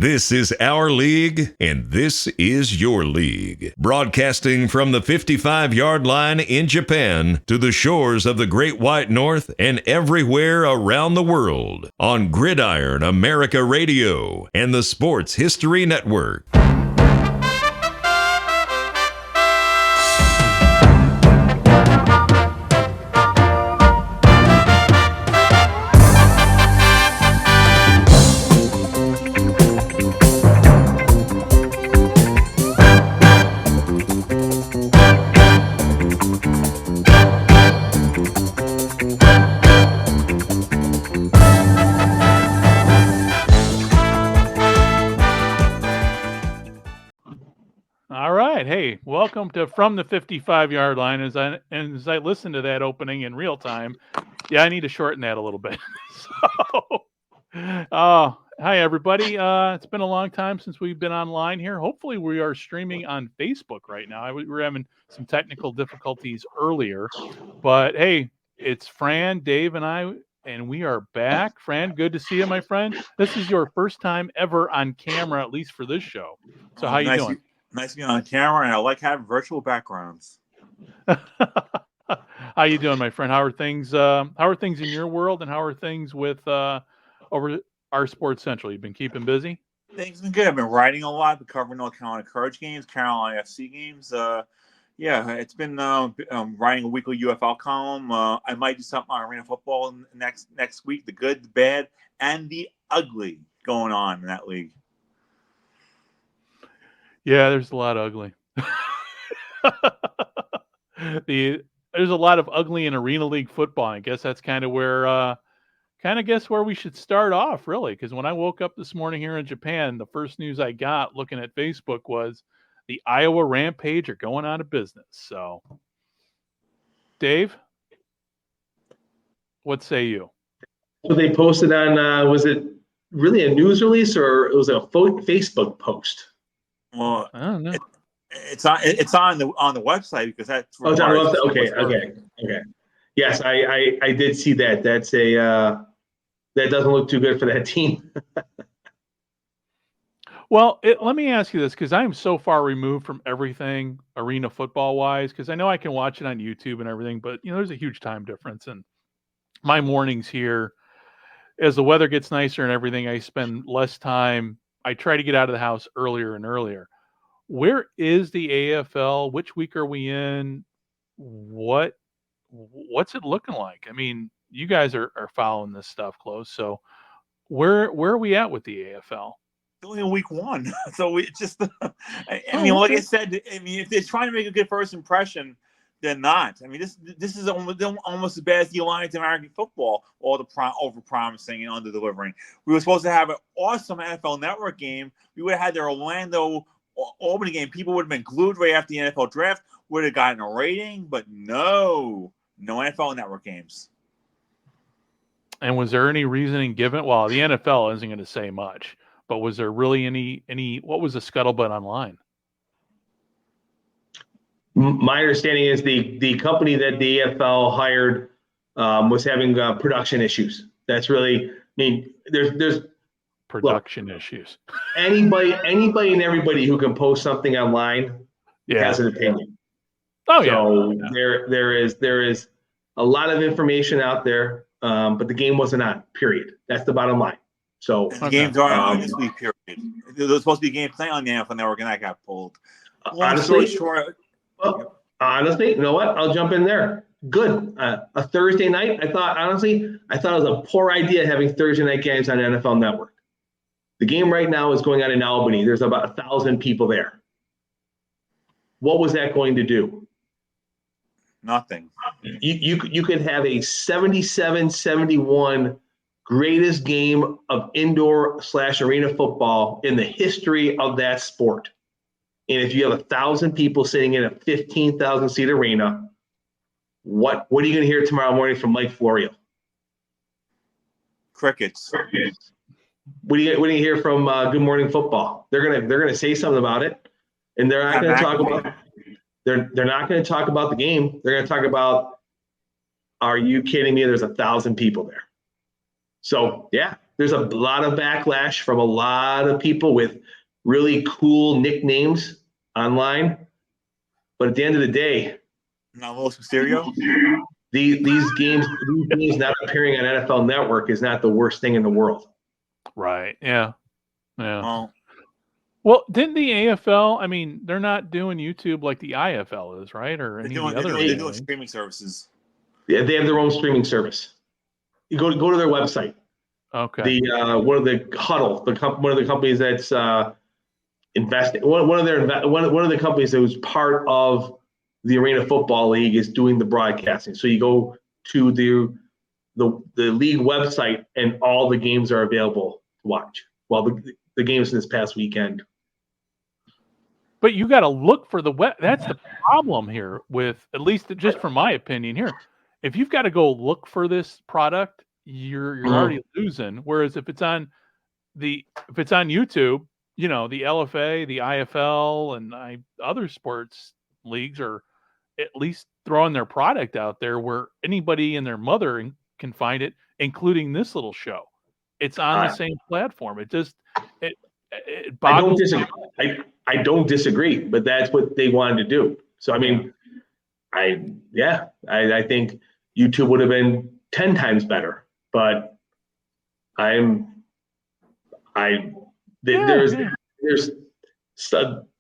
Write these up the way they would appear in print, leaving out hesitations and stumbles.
This is our league, and this is your league. Broadcasting from the 55-yard line in Japan to the shores of the Great White North and everywhere around the world on Gridiron America Radio and the Sports History Network. Hey, welcome to From the 55-yard line. As I listen to that opening in real time, I need to shorten that a little bit. Hi everybody. It's been a long time since we've been online here. Hopefully we are streaming on Facebook right now. We were having some technical difficulties earlier, but hey, it's Fran, Dave, and I, and we are back. Fran, good to see you, my friend. This is your first time ever on camera, at least for this show. So how you doing? Nice to be on camera, and I like having virtual backgrounds. How you doing, my friend? How are things in your world, and how are things with over our Sports Central? You've been keeping busy? Things been good. I've been writing a lot, been covering all Carolina Courage games, Carolina FC games. It's been writing a weekly UFL column. I might do something on arena football next week. The good, the bad, and the ugly going on in that league. Yeah, there's a lot of ugly. There's a lot of ugly in Arena League football. I guess that's kind of where we should start off, really. Because when I woke up this morning here in Japan, the first news I got looking at Facebook was the Iowa Rampage are going out of business. So, Dave, what say you? So they posted on, was it really a news release or it was a Facebook post? Well, I don't know. It's on the website because that's it's on the website. Okay. Yes, I did see that. That's that doesn't look too good for that team. Well, let me ask you this, because I'm so far removed from everything arena football wise, because I know I can watch it on YouTube and everything, but there's a huge time difference, and my mornings here, as the weather gets nicer and everything, I spend less time. I try to get out of the house earlier and earlier. Where is the AFL? Which week are we in? What's it looking like? I mean, you guys are following this stuff close. So where are we at with the AFL? Only in week one. So it's just, like I said, if they're trying to make a good first impression, they're not. I mean, this is almost as bad as the Alliance American Football, all the over-promising and under-delivering. We were supposed to have an awesome NFL Network game. We would have had their Orlando Albany game. People would have been glued right after the NFL draft, would have gotten a rating, but no NFL Network games. And was there any reasoning given? Well, the NFL isn't going to say much, but was there really any what was the scuttlebutt online? My understanding is the company that the AFL hired was having production issues. That's really, there's production issues. Anybody and everybody who can post something online has an opinion. Oh so there is a lot of information out there, but the game wasn't on. Period. That's the bottom line. So the games aren't on this week. Period. There was supposed to be a game playing on the NFL Network, and that got pulled. Honestly, you know what? I'll jump in there. Good. A Thursday night. I thought it was a poor idea having Thursday night games on NFL Network. The game right now is going on in Albany. There's about 1,000 people there. What was that going to do? Nothing. You could have a 77-71 greatest game of indoor/arena football in the history of that sport. And if you have 1,000 people sitting in a 15,000 seat arena, what are you going to hear tomorrow morning from Mike Florio? Crickets. What do you hear from Good Morning Football? They're gonna say something about it, and they're not going to talk about. They're not going to talk about the game. They're going to talk about, are you kidding me? There's 1,000 people there. So yeah, there's a lot of backlash from a lot of people with really cool nicknames online. But at the end of the day, Not Los Mysterio. these games not appearing on NFL Network is not the worst thing in the world. Right. Yeah. Yeah. Well, didn't the AFL? I mean, they're not doing YouTube like the IFL is, right? Or any of the other. They're doing streaming services. Yeah, they have their own streaming service. You go to their website. Okay. One of the Huddle, one of the companies that's investing. One of the companies that was part of the Arena Football League is doing the broadcasting. So you go to the league website, and all the games are available to watch. Well, the games this past weekend. But you got to look for the web. That's the problem here with, at least just from my opinion here. If you've got to go look for this product, you're already losing. Whereas if it's on YouTube, the LFA, the IFL, and other sports leagues are at least throwing their product out there where anybody and their mother can find it, including this little show. It's on the same platform. It just it boggles. I don't disagree, but that's what they wanted to do. So I mean, I think YouTube would have been 10 times better, but there's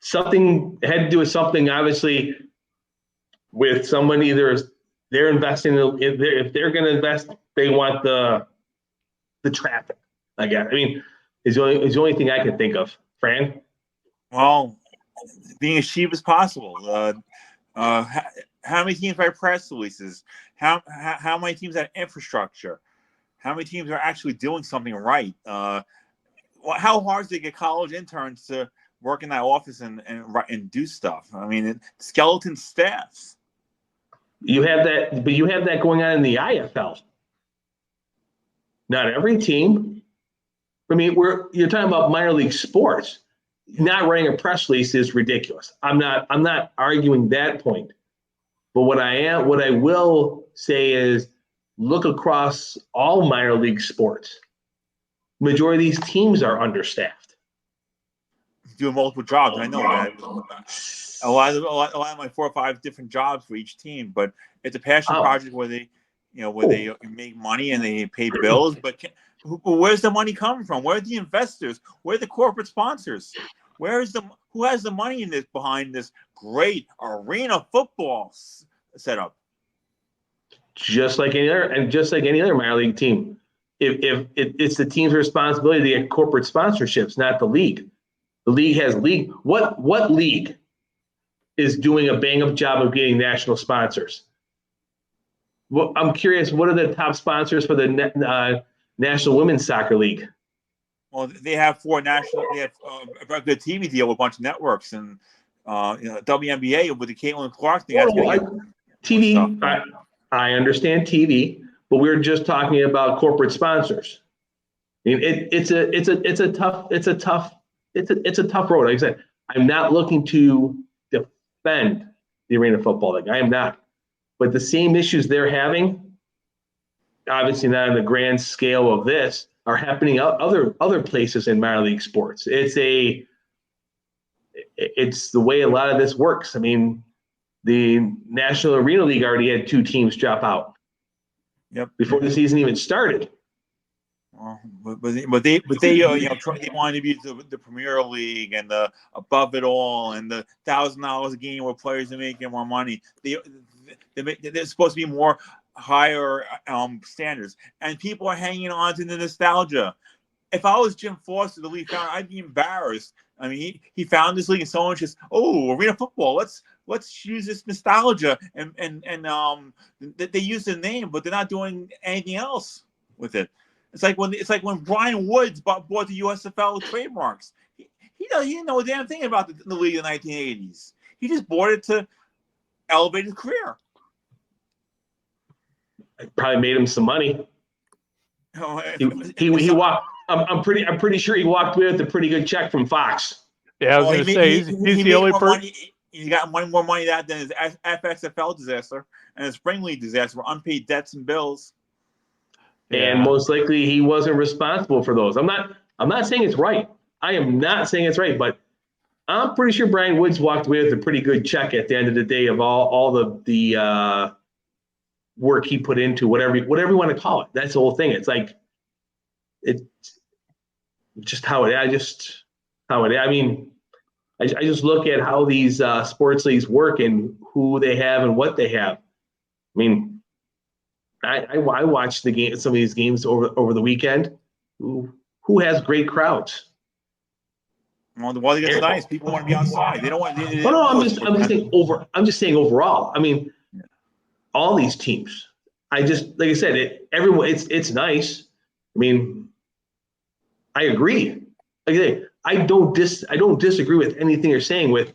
something had to do with something, obviously, with someone. Either they're investing if they're going to invest, they want the traffic. I guess. I mean, is the only thing I can think of. Fran? Well, being as cheap as possible. How many teams write press releases? How many teams have infrastructure? How many teams are actually doing something right? How hard is it to get college interns to work in that office and do stuff? I mean, skeleton staffs. You have that, but you have that going on in the IFL. Not every team. I mean, you're talking about minor league sports. Not writing a press release is ridiculous. I'm not arguing that point. But what I will say is look across all minor league sports. Majority of these teams are understaffed. Doing multiple jobs. I know that. A lot of my 4 or 5 different jobs for each team, but it's a passion project where they make money and they pay bills. But where's the money coming from? Where are the investors? Where are the corporate sponsors? Who has the money behind this great arena football setup? Just like any other minor league team, if it's the team's responsibility to get corporate sponsorships, not the league. The league has league. What league is doing a bang-up job of getting national sponsors? Well, I'm curious. What are the top sponsors for the National Women's Soccer League? Well, they have They have a very good TV deal with a bunch of networks, and WNBA with the Caitlin Clark thing. TV. I understand TV, but we're just talking about corporate sponsors. I mean, it's a tough road. Like I said, I'm not looking to defend the Arena Football League. I am not. But the same issues they're having, obviously not on the grand scale of this, are happening other places in minor league sports. It's the way a lot of this works. I mean, the National Arena League already had 2 teams drop out. Yep. Before the season even started. Well, but they wanted to be the Premier League and the above it all and the $1,000 a game where players are making more money. They're supposed to be more higher standards, and people are hanging on to the nostalgia. If I was Jim Foster, the league founder, I'd be embarrassed. I mean, he found this league, and someone just, arena football. Let's use this nostalgia, and they use the name, but they're not doing anything else with it. It's like when Brian Woods bought the USFL trademarks. He didn't know a damn thing about the league in the 1980s. He just bought it to elevate his career. It probably made him some money. He walked. I'm pretty sure he walked away with a pretty good check from Fox. Yeah, I was going to say he's the only person. He got more money than his FXFL disaster and his spring league disaster for unpaid debts and bills. And most likely he wasn't responsible for those. I'm not saying it's right. I am not saying it's right, but I'm pretty sure Brian Woods walked away with a pretty good check at the end of the day of all the work he put into whatever you want to call it. That's the whole thing. It's like it's just how it. I mean, I just look at how these sports leagues work and who they have and what they have. I mean, I watched some of these games over the weekend. Who has great crowds? Well, the weather gets nice. People want to be outside. They don't want. I'm just saying overall. I mean, all these teams. Like I said, everyone. It's nice. I mean, I agree. Like I say, I don't disagree with anything you're saying with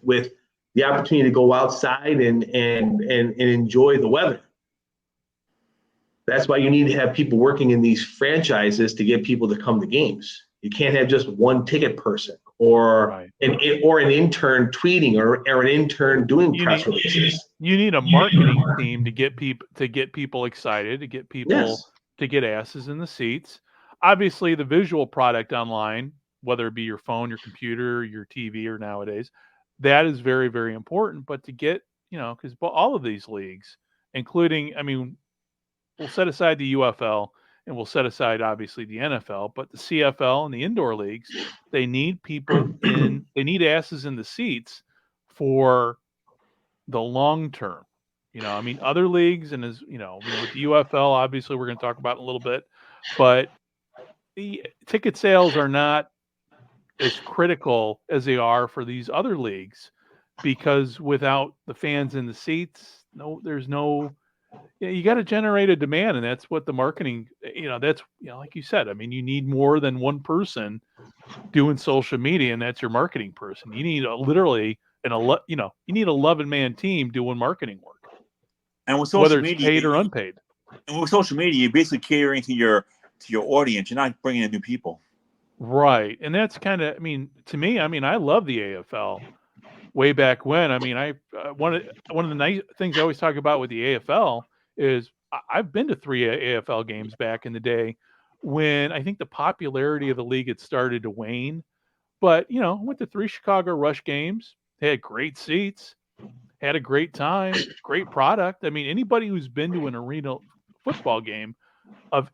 the opportunity to go outside and enjoy the weather. That's why you need to have people working in these franchises to get people to come to games. You can't have just one ticket person or an intern tweeting or an intern doing press releases. You need a marketing team to get people excited, to get people to get asses in the seats. Obviously, the visual product online, whether it be your phone, your computer, your TV, or nowadays, that is very, very important. But to get, because all of these leagues, including, I mean, we'll set aside the UFL and we'll set aside, obviously, the NFL, but the CFL and the indoor leagues, they need people they need asses in the seats for the long term. I mean, other leagues, and with the UFL, obviously, we're going to talk about in a little bit, but the ticket sales are not as critical as they are for these other leagues, because without the fans in the seats, there's no. You got to generate a demand, and that's what the marketing. That's like you said. I mean, you need more than one person doing social media, and that's your marketing person. You need you need a 11-man team doing marketing work, and with social whether media, it's paid or unpaid. And with social media, you're basically catering to your audience. You're not bringing in new people. Right. And that's kind of, to me, I love the AFL way back when. One of the nice things I always talk about with the AFL is I've been to 3 AFL games back in the day when I think the popularity of the league had started to wane. But, went to 3 Chicago Rush games, they had great seats, had a great time, great product. Anybody who's been to an arena football game of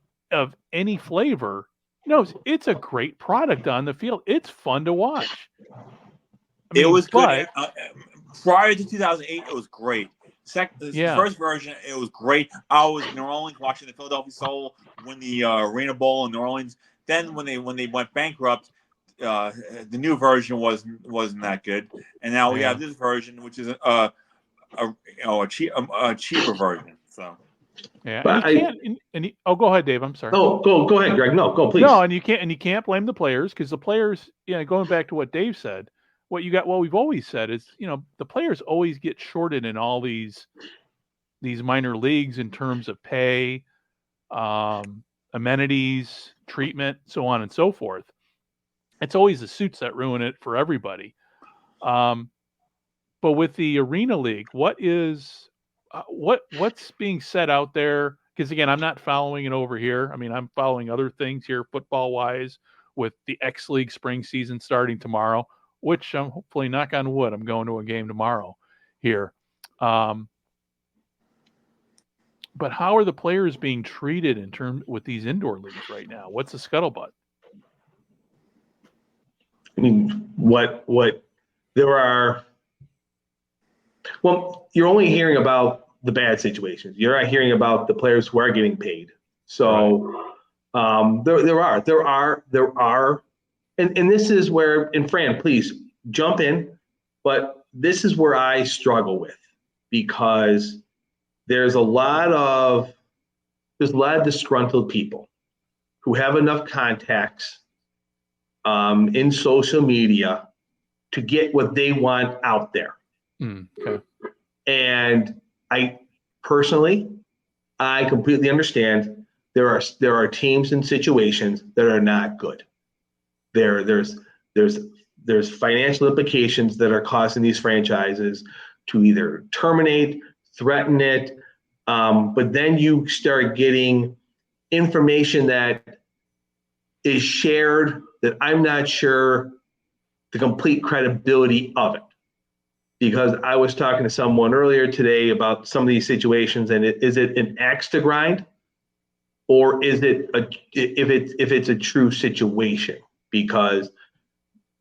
any flavor knows it's a great product on the field. It's fun to watch. It was good. Prior to 2008, it was great. The first version, it was great. I was in New Orleans watching the Philadelphia Soul win the Arena Bowl in New Orleans. Then when they went bankrupt, the new version wasn't that good. And now we have this version, which is a cheaper version. So. Yeah, go ahead, Dave. I'm sorry. Oh, go ahead, Greg. No, go please. No, and you can't blame the players, because the players, going back to what Dave said, what we've always said is, the players always get shorted in all these minor leagues in terms of pay, amenities, treatment, so on and so forth. It's always the suits that ruin it for everybody. But with the Arena League, what's being said out there? Because again, I'm not following it over here. I'm following other things here, football wise, with the X League spring season starting tomorrow, which I'm hopefully, knock on wood, I'm going to a game tomorrow here. But how are the players being treated with these indoor leagues right now? What's the scuttlebutt? What there are. Well, you're only hearing about the bad situations. You're not hearing about the players who are getting paid. So there are, and this is where, and Fran, please jump in, but this is where I struggle with, because there's a lot of disgruntled people who have enough contacts in social media to get what they want out there. Okay. And I completely understand there are teams and situations that are not good. There's financial implications that are causing these franchises to either terminate, threaten it, but then you start getting information that is shared that I'm not sure the complete credibility of it. Because I was talking to someone earlier today about some of these situations, and is it an axe to grind, or is it if it's a true situation? Because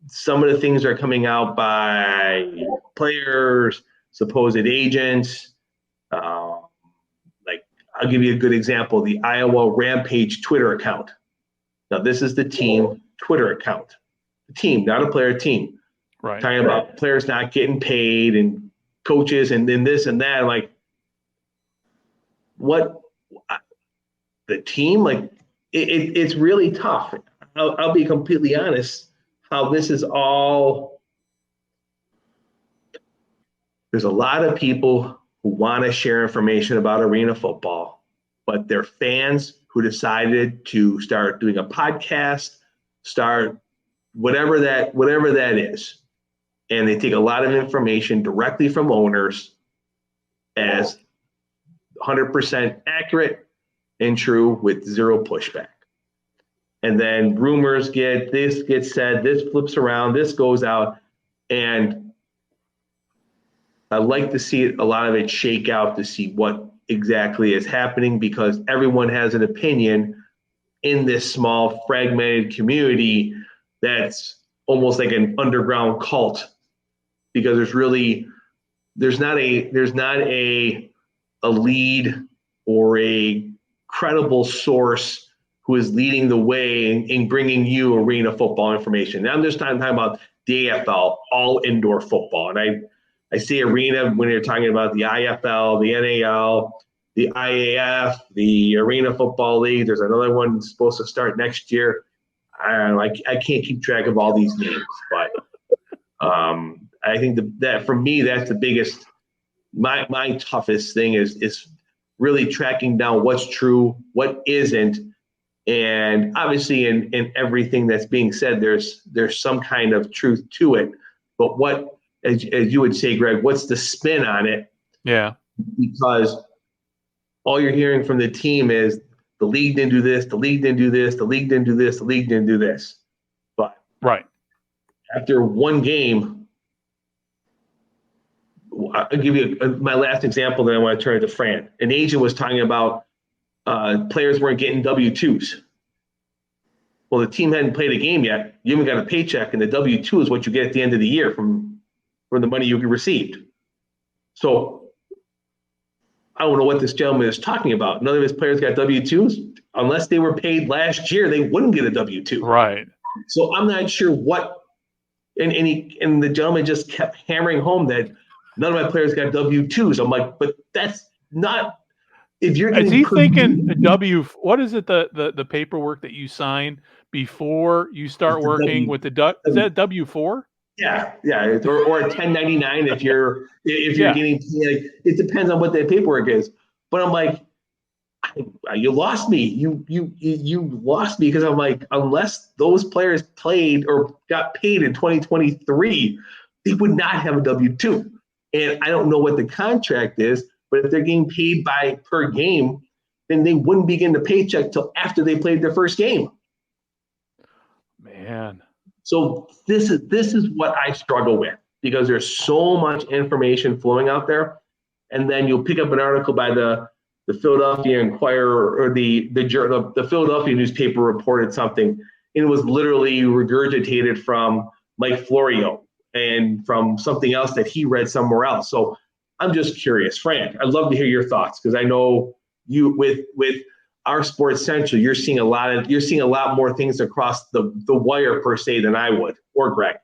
some of the things are coming out by players, supposed agents. Like, I'll give you a good example: the Iowa Rampage Twitter account. Now, this is the team Twitter account, the team, not a player, team. Right. Talking about players not getting paid and coaches and then this and that. Like, what the team, like, it's really tough. I'll be completely honest, how this is all. There's a lot of people who want to share information about arena football, but they're fans who decided to start doing a podcast, start whatever that is. And they take a lot of information directly from owners as 100% accurate and true with zero pushback. And then rumors gets said, this flips around, this goes out. And I like to see a lot of it shake out to see what exactly is happening, because everyone has an opinion in this small fragmented community that's almost like an underground cult. Because there's not a lead or a credible source who is leading the way in bringing you arena football information. Now I'm just talking about the AFL, all indoor football. And I say arena when you're talking about the IFL, the NAL, the IAF, the Arena Football League. There's another one supposed to start next year. I can't keep track of all these names, but I think that for me, that's the biggest, my toughest thing is really tracking down what's true, what isn't. And obviously in everything that's being said, there's some kind of truth to it. But what, as you would say, Greg, what's the spin on it? Yeah. Because all you're hearing from the team is the league didn't do this, the league didn't do this, the league didn't do this, the league didn't do this. But right after one game, I'll give you my last example, then I want to turn it to Fran. An agent was talking about players weren't getting W-2s. Well, the team hadn't played a game yet. You haven't got a paycheck, and the W-2 is what you get at the end of the year from the money you received. So I don't know what this gentleman is talking about. None of his players got W-2s. Unless they were paid last year, they wouldn't get a W-2. Right. So I'm not sure what – and the gentleman just kept hammering home that none of my players got W-2s. I'm like, but that's not – if you're is he thinking what is it, the paperwork that you sign before you start working with the – is that W-4? Yeah, or a 1099 if you're getting, like, it depends on what that paperwork is. But I'm like, you lost me. You lost me, because I'm like, unless those players played or got paid in 2023, they would not have a W-2. And I don't know what the contract is, but if they're getting paid per game, then they wouldn't begin the paycheck till after they played their first game. Man. So this is what I struggle with, because there's so much information flowing out there, and then you'll pick up an article by the Philadelphia Inquirer or the Philadelphia newspaper reported something, and it was literally regurgitated from Mike Florio and from something else that he read somewhere else. So I'm just curious, Frank. I'd love to hear your thoughts, because I know you with our Sports Central, you're seeing a lot more things across the wire per se than I would, or Greg.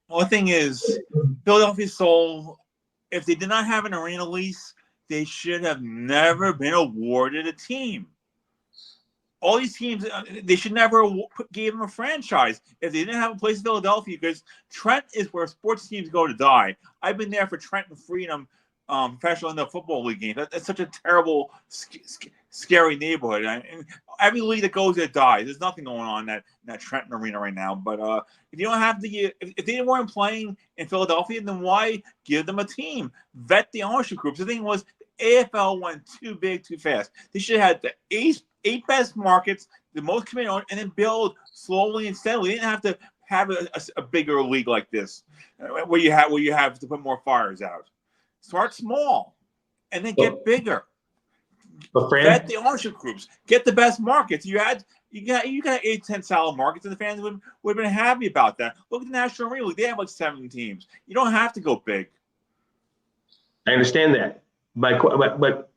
Well, the thing is, Philadelphia Soul, if they did not have an arena lease, they should have never been awarded a team. All these teams, they should never give them a franchise if they didn't have a place in Philadelphia, because Trent is where sports teams go to die. I've been there for Trent and Freedom professional in the football league game. That's such a terrible, scary neighborhood. Every league that goes there dies. There's nothing going on in that Trenton arena right now. But if you don't have if they weren't playing in Philadelphia, then why give them a team? Vet the ownership groups. The thing was, the AFL went too big, too fast. They should have had the 8 best markets, the most committed on, and then build slowly and steadily. You didn't have to have a bigger league like this, where you have to put more fires out. Start small, and then get bigger. But Fran, Vet the ownership groups. Get the best markets. You got 8, 10 solid markets, and the fans would have been happy about that. Look at the National Arena League. They have like 7 teams. You don't have to go big. I understand that. But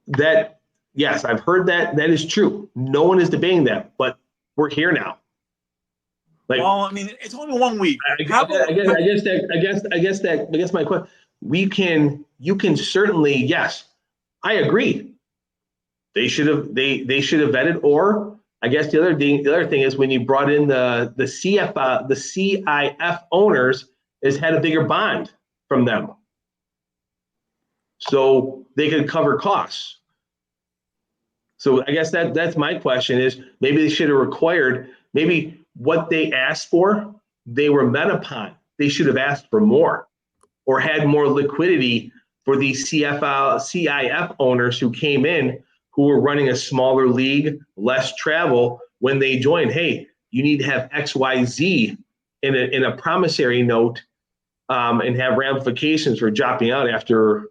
that, yes, I've heard that. That is true. No one is debating that. But we're here now. Like, Well, I mean, it's only 1 week. I guess my question. You can certainly, yes, I agree. They should have vetted, or I guess the other thing is when you brought in the CIF owners has had a bigger bond from them, so they could cover costs. So I guess that's my question is maybe they should have required maybe what they asked for, they were met upon. They should have asked for more or had more liquidity for these CIF owners who came in, who were running a smaller league, less travel. When they joined, hey, you need to have XYZ in a promissory note and have ramifications for dropping out after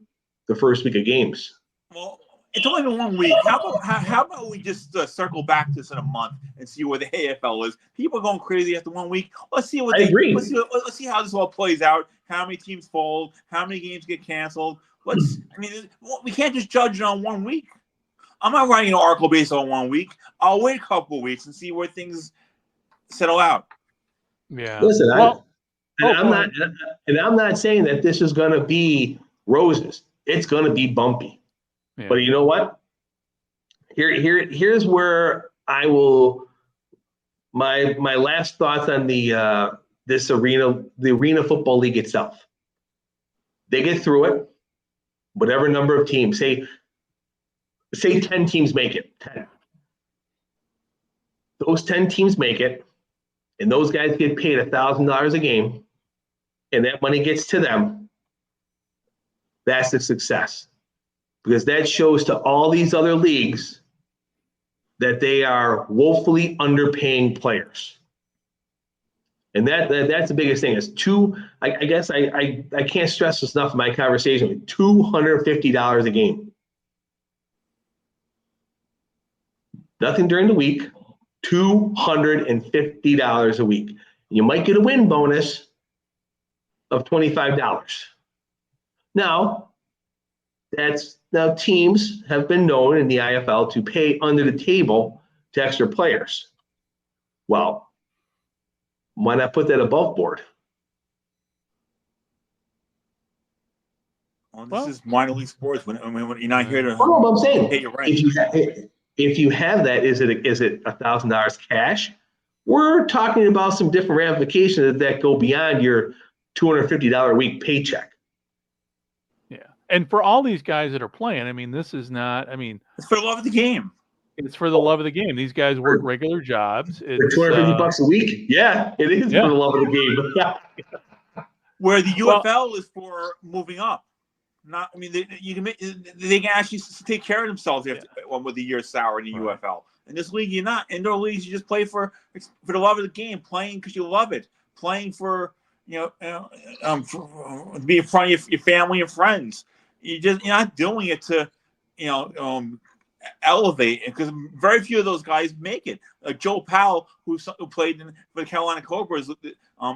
the first week of games. Well, it's only been 1 week. How about we just circle back to this in a month and see where the AFL is? People are going crazy after 1 week. Let's see what agree. Let's see how this all plays out. How many teams fold? How many games get canceled? We can't just judge it on 1 week. I'm not writing an article based on 1 week. I'll wait a couple of weeks and see where things settle out. Yeah. Listen, I'm not saying that this is going to be roses. It's going to be bumpy. Yeah. But you know what? Here's where I will my last thoughts on the Arena Football League itself. They get through it. Whatever number of teams, say 10 teams make it. 10. Those 10 teams make it, and those guys get paid $1,000 a game, and that money gets to them. That's a success. Because that shows to all these other leagues that they are woefully underpaying players. And that's the biggest thing is I guess I can't stress this enough in my conversation, $250 a game. Nothing during the week, $250 a week. You might get a win bonus of $25. Now teams have been known in the IFL to pay under the table to extra players. Well, why not put that above board? Well, this is minor league sports. When you're not here to. Oh, I'm saying pay your rent. If you have that, is it $1,000 cash? We're talking about some different ramifications that go beyond your $250 a week paycheck. And for all these guys that are playing, this is not, it's for the love of the game. It's for the love of the game. These guys work regular jobs. It's for $250 a week? Yeah, it is for the love of the game. Where the UFL is for moving up. They can actually take care of themselves with a year's salary in the UFL. In this league, you're not. Indoor leagues, you just play for the love of the game, playing because you love it, playing for, to be in front of your family and friends. You're not doing it to, elevate, because very few of those guys make it. Like Joe Powell, who played for the Carolina Cobras,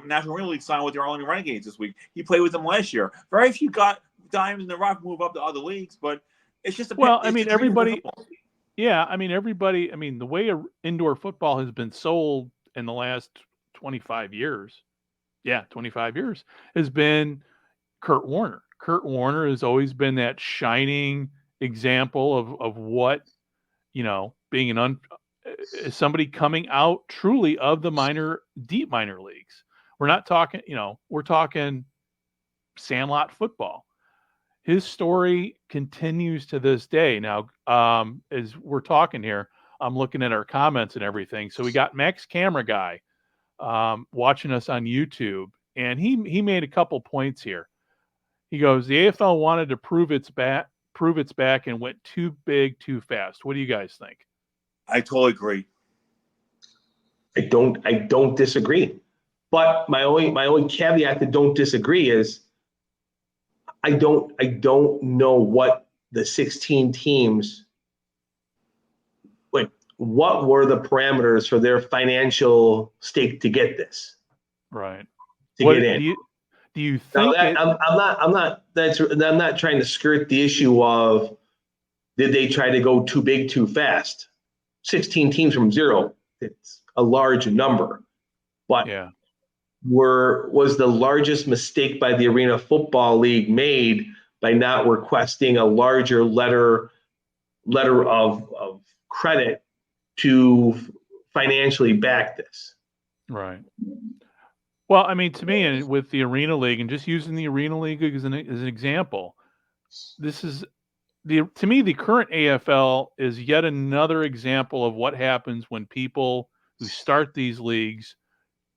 National Arena League, signed with the Arlington Renegades this week. He played with them last year. Very few got diamonds in the rough, move up to other leagues, but it's just everybody. Yeah, everybody. The way indoor football has been sold in the last 25 years. Yeah, 25 years has been Kurt Warner. Kurt Warner has always been that shining example of what, being somebody coming out truly of the deep minor leagues. We're not talking, we're talking sandlot football. His story continues to this day. Now, as we're talking here, I'm looking at our comments and everything. So we got Max Camera Guy watching us on YouTube, and he made a couple points here. He goes, the AFL wanted to prove its prove its back and went too big, too fast. What do you guys think? I totally agree. I don't disagree. But my only caveat to don't disagree is I don't know what the 16 teams, like, what were the parameters for their financial stake to get this? Right. Get in. Do you think I'm not trying to skirt the issue of did they try to go too big too fast? 16 teams from 0, it's a large number. But was the largest mistake by the Arena Football League made by not requesting a larger letter of credit to financially back this? Right. Well, I mean, to me, and with the Arena League, and just using the Arena League as an example, this is to me, the current AFL is yet another example of what happens when people who start these leagues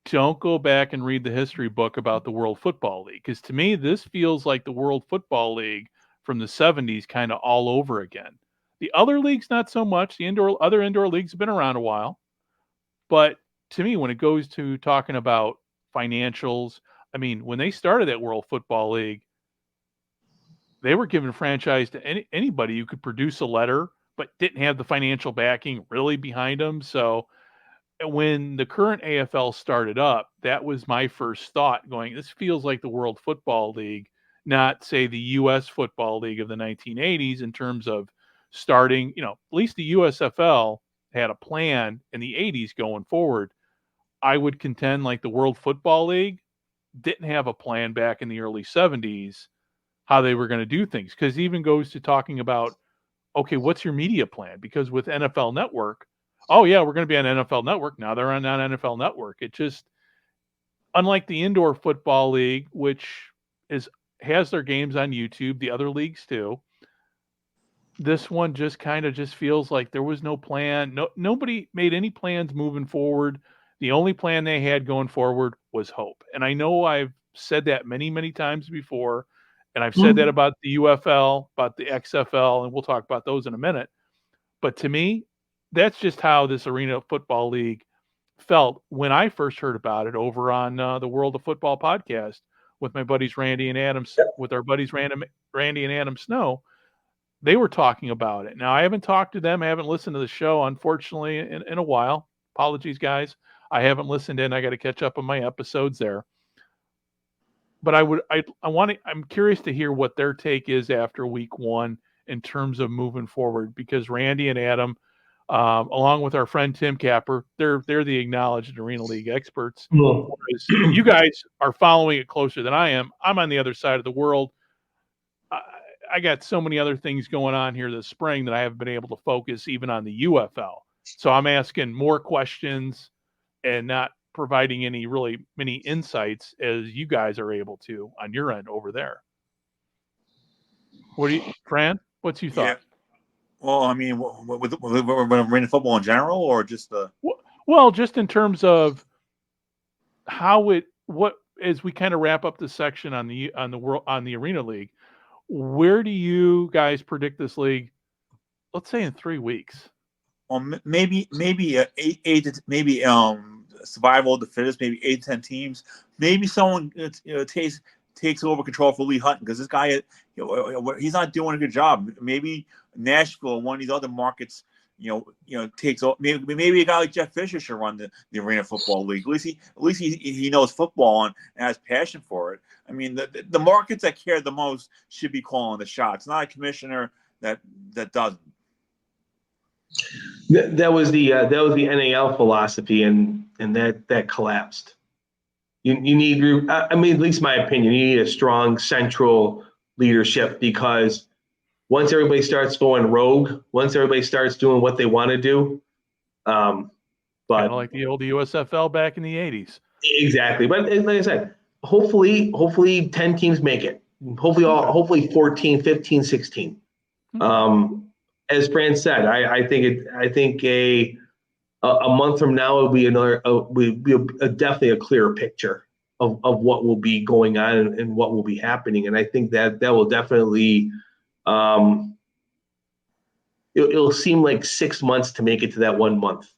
don't go back and read the history book about the World Football League. Because to me, this feels like the World Football League from the 70s kind of all over again. The other leagues, not so much. The other indoor leagues have been around a while. But to me, when it goes to talking about financials, I mean, when they started that World Football League, they were giving franchise to anybody who could produce a letter, but didn't have the financial backing really behind them. So when the current AFL started up, that was my first thought going, this feels like the World Football League, not say the U.S. Football League of the 1980s in terms of starting, at least the USFL had a plan in the 80s going forward. I would contend like the World Football League didn't have a plan back in the early 70s how they were going to do things, because it even goes to talking about, okay, what's your media plan? Because with NFL Network, oh yeah, we're going to be on NFL Network. Now they're on NFL Network. It just, unlike the indoor football league, which has their games on YouTube, the other leagues too, this one just kind of just feels like there was no plan. Nobody made any plans moving forward. The only plan they had going forward was hope. And I know I've said that many, many times before. And I've said that about the UFL, about the XFL, and we'll talk about those in a minute. But to me, that's just how this Arena Football League felt when I first heard about it over on the World of Football podcast with my buddies Randy and Adam, with our buddies Randy and Adam Snow. They were talking about it. Now, I haven't talked to them. I haven't listened to the show, unfortunately, in a while. Apologies, guys. I haven't listened in. I got to catch up on my episodes there. But I'm curious to hear what their take is after week 1 in terms of moving forward, because Randy and Adam, along with our friend Tim Capper, they're the acknowledged Arena League experts. Whereas you guys are following it closer than I am. I'm on the other side of the world. I got so many other things going on here this spring that I haven't been able to focus even on the UFL. So I'm asking more questions and not providing many insights as you guys are able to on your end over there. Fran, what's your thought? Yeah. Well, I mean, with Arena football in general, or just well, just in terms of as we kind of wrap up this section on the Arena League, where do you guys predict this league? Let's say in 3 weeks. Well, maybe maybe survival of the fittest, maybe 8 to 10 teams. Maybe someone takes over control for Lee Hutton, because this guy, he's not doing a good job. Maybe Nashville, one of these other markets, takes over. Maybe a guy like Jeff Fisher should run the Arena Football League. At least he knows football and has passion for it. I mean, the markets that care the most should be calling the shots, not a commissioner that doesn't. That was the NAL philosophy, and that collapsed. You need, I mean, at least my opinion, you need a strong central leadership, because once everybody starts going rogue, once everybody starts doing what they want to do, but kind of like the old USFL back in the 80s. Exactly. But like I said, hopefully 10 teams make it. Hopefully 14, 15, 16. As Fran said, I think a month from now will be definitely a clearer picture of what will be going on and what will be happening. And I think that will definitely It'll seem like 6 months to make it to that 1 month.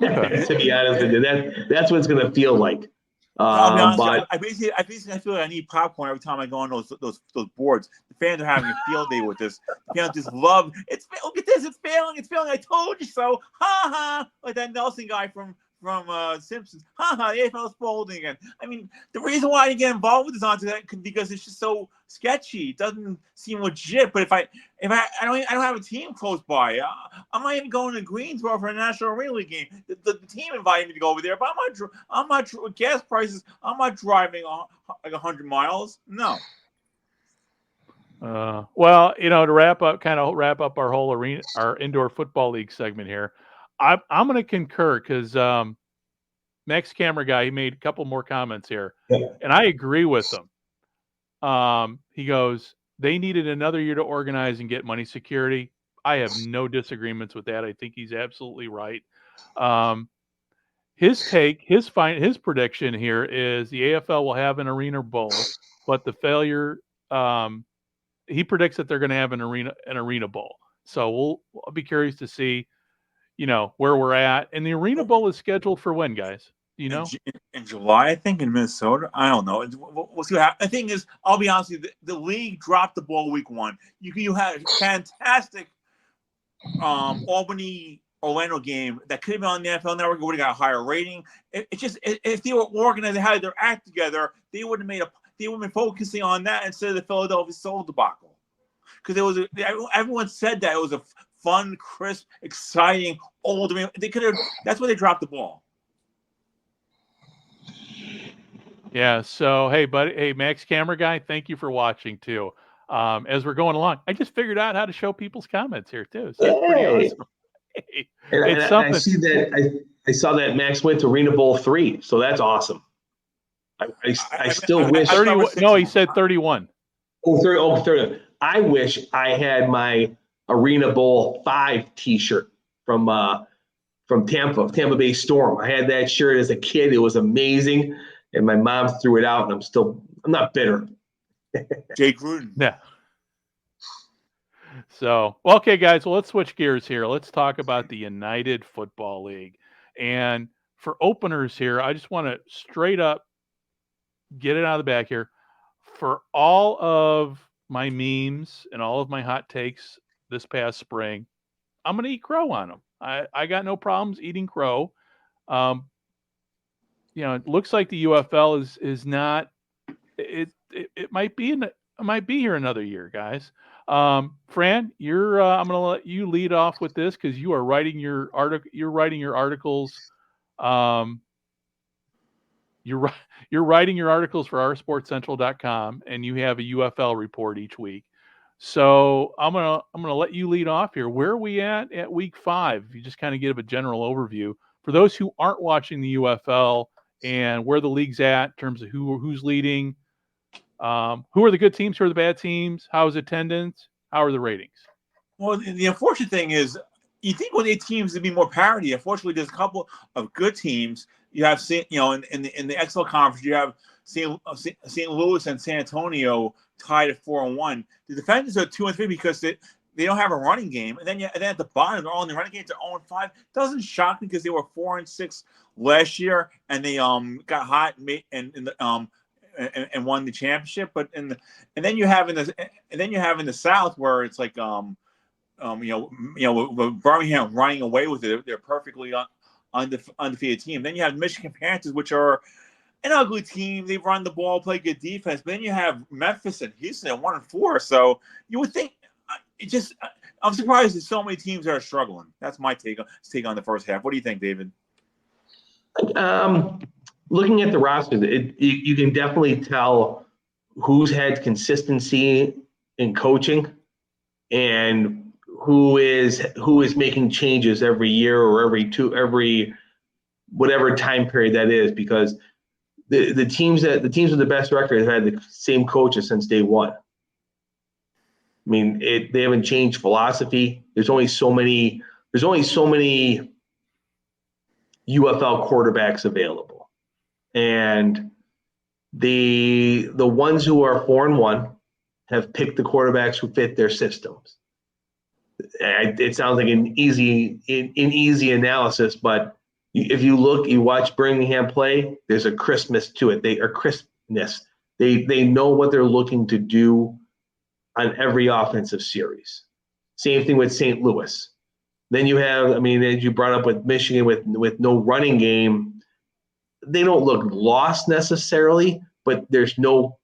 Okay. To be honest with you, that's what it's going to feel like. I'll be honest. But I basically feel like I need popcorn every time I go on those boards. The fans are having a field day with this. The fans just love it's. Look at this. It's failing. It's failing. I told you so. Ha ha. Like that Nelson guy from Simpsons. Ha ha. The AFL is folding again. I mean, the reason why I didn't get involved with this on that because it's just so sketchy. It doesn't seem legit. But if I don't have a team close by. I'm not even going to Greensboro for a National Arena League game. The team invited me to go over there, but I'm not with gas prices. I'm not driving like 100 miles. No. Well, to wrap up our whole arena, our indoor football league segment here, I'm going to concur because Max Camera guy, he made a couple more comments here, and I agree with him. He goes, they needed another year to organize and get money security. I have no disagreements with that. I think he's absolutely right. His prediction here is the AFL will have an arena bowl, but the failure, he predicts that they're going to have an arena bowl. So I'll be curious to see, where we're at. And the arena bowl is scheduled for when, guys? Do you know? In July, I think, in Minnesota. I don't know. We'll see what happens. The thing is, I'll be honest with you, the league dropped the ball week 1. You had a fantastic Albany Orlando game that could have been on the NFL Network. It would have got a higher rating. If they were organized, they had their act together, they would have been focusing on that instead of the Philadelphia Soul debacle. Because everyone said that it was a fun, crisp, exciting old. They could have. That's where they dropped the ball. Yeah. So hey, Max Camera guy, thank you for watching too. As we're going along, I just figured out how to show people's comments here too. So that's pretty awesome. Hey, it's something. I see that. I saw that Max went to Arena Bowl 3, so that's awesome. I still wish. 31. No, he said 31. Oh, 30. I wish I had my Arena Bowl 5 T-shirt from Tampa Bay Storm. I had that shirt as a kid. It was amazing, and my mom threw it out, and I'm not bitter. Jay Gruden. Yeah. So, okay, guys, well, let's switch gears here. Let's talk about the United Football League. And for openers here, I just want to straight up get it out of the back here. For all of my memes and all of my hot takes this past spring, I'm going to eat crow on them. I got no problems eating crow. It looks like the UFL is not. It might be here another year, guys. Fran, I'm going to let you lead off with this because you are writing your article. You're writing your articles. You're writing your articles for oursportscentral.com, and you have a UFL report each week. So I'm gonna let you lead off here. Where are we at week 5? If you just kind of give a general overview for those who aren't watching the UFL and where the league's at in terms of who's leading, who are the good teams, who are the bad teams, how is attendance, how are the ratings? Well, the unfortunate thing is, you think when 8 teams would be more parity. Unfortunately, there's a couple of good teams. You have, in the XL conference, you have St. Louis and San Antonio tied at 4-1. The Defenders are 2-3 because they don't have a running game, and then at the bottom, they're all in the running game. They're 0-5. Doesn't shock me because they were 4-6 last year, and they got hot and won the championship. But and then you have in the South where it's like with Birmingham running away with it. They're perfectly undefeated team. Then you have Michigan Panthers, which are an ugly team. They run the ball, play good defense. But then you have Memphis and Houston at 1-4. So you would think I'm surprised there's so many teams that are struggling. That's my take on the first half. What do you think, David? Looking at the roster, you can definitely tell who's had consistency in coaching and who is making changes every year or every whatever time period that is, because the teams with the best record have had the same coaches since day one. I mean, they haven't changed philosophy. There's only so many UFL quarterbacks available, and the ones who are 4-1 have picked the quarterbacks who fit their systems. It sounds like an easy analysis, but if you watch Birmingham play, there's a crispness to it. Crispness. They know what they're looking to do on every offensive series. Same thing with St. Louis. Then you have, as you brought up with Michigan with no running game, they don't look lost necessarily, but there's no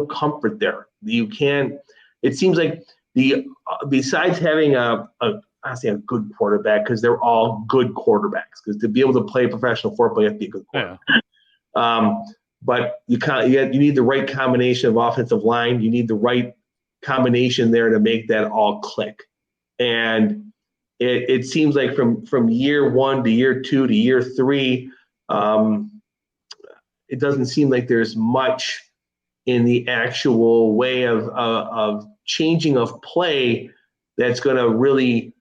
comfort there. You can't. It seems like besides having I say a good quarterback, because they're all good quarterbacks. Because to be able to play professional football, you have to be a good quarterback. Yeah. But you need the right combination of offensive line. You need the right combination there to make that all click. And it seems like from year 1 to year 2 to year 3, it doesn't seem like there's much in the actual way of changing of play that's going to really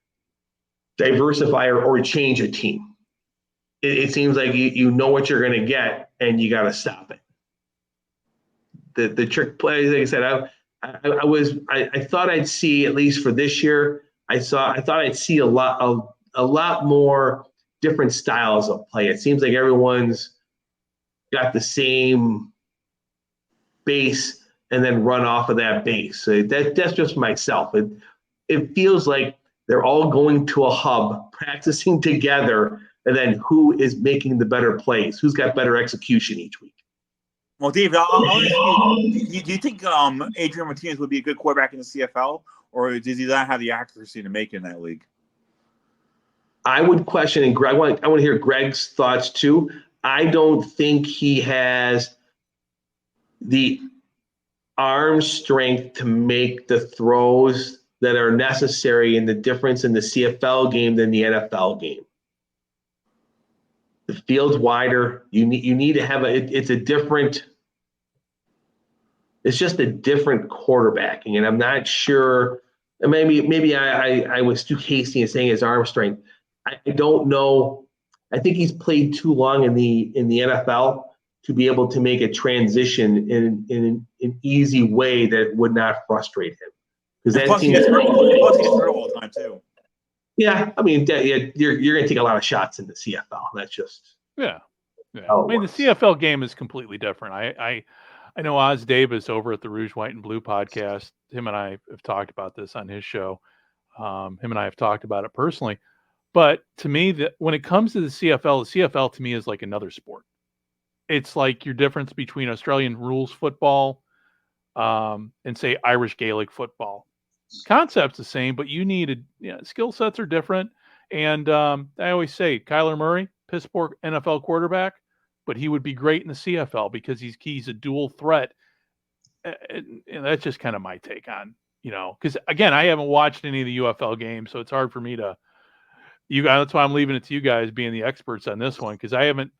diversify or change a team. It seems like you know what you're going to get, and you got to stop it. The trick play, like I said, I thought I'd see, at least for this year, I thought I'd see a lot more different styles of play. It seems like everyone's got the same base and then run off of that base. So that's just myself. It feels like they're all going to a hub, practicing together, and then who is making the better plays? Who's got better execution each week? Well, Dave, do you think Adrian Martinez would be a good quarterback in the CFL, or does he not have the accuracy to make it in that league? I would question, and Greg, I want to hear Greg's thoughts too. I don't think he has the arm strength to make the throws that are necessary in the difference in the CFL game than the NFL game. The field's wider. You need to have it's just a different quarterbacking, and I'm not sure. Maybe I was too hasty in saying his arm strength. I don't know. I think he's played too long in the NFL to be able to make a transition in an easy way that would not frustrate him. Because that team gets hurt all the time too. Yeah, you're going to take a lot of shots in the CFL. That's just yeah. The CFL game is completely different. I know Oz Davis over at the Rouge, White, and Blue podcast. Him and I have talked about this on his show. Him and I have talked about it personally. But to me, when it comes to the CFL to me is like another sport. It's like your difference between Australian rules football and, say, Irish Gaelic football. Concept's the same, but you need skill sets are different. And I always say Kyler Murray, piss poor NFL quarterback, but he would be great in the CFL because he's a dual threat. And that's just kind of my take on, because again, I haven't watched any of the UFL games, so it's hard for me to. That's why I'm leaving it to you guys being the experts on this one, because I haven't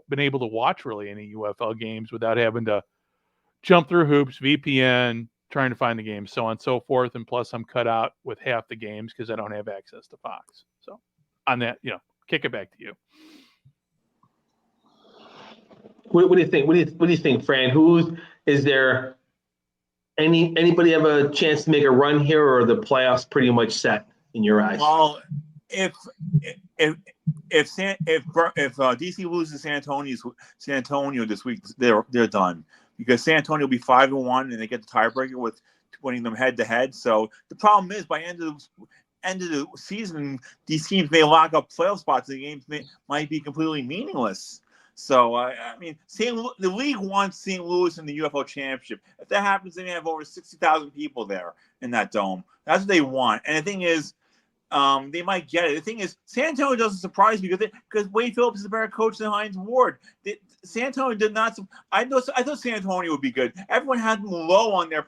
been able to watch really any UFL games without having to jump through hoops, VPN, trying to find the games, so on and so forth. And plus, I'm cut out with half the games because I don't have access to Fox. So on that, kick it back to you. What do you think? What do you think, Fran? Is there anybody have a chance to make a run here, or are the playoffs pretty much set in your eyes? Well, if DC loses San Antonio this week, they're done, because San Antonio will be 5-1 and they get the tiebreaker with winning them head to head. So the problem is, by end of the season, these teams may lock up playoff spots. The games might be completely meaningless. So the league wants St. Louis in the UFL championship. If that happens, they may have over 60,000 people there in that dome. That's what they want. And the thing is, they might get it. The thing is, San Antonio doesn't surprise me because Wade Phillips is a better coach than Hines Ward. San Antonio did not. I thought San Antonio would be good. Everyone had them low on their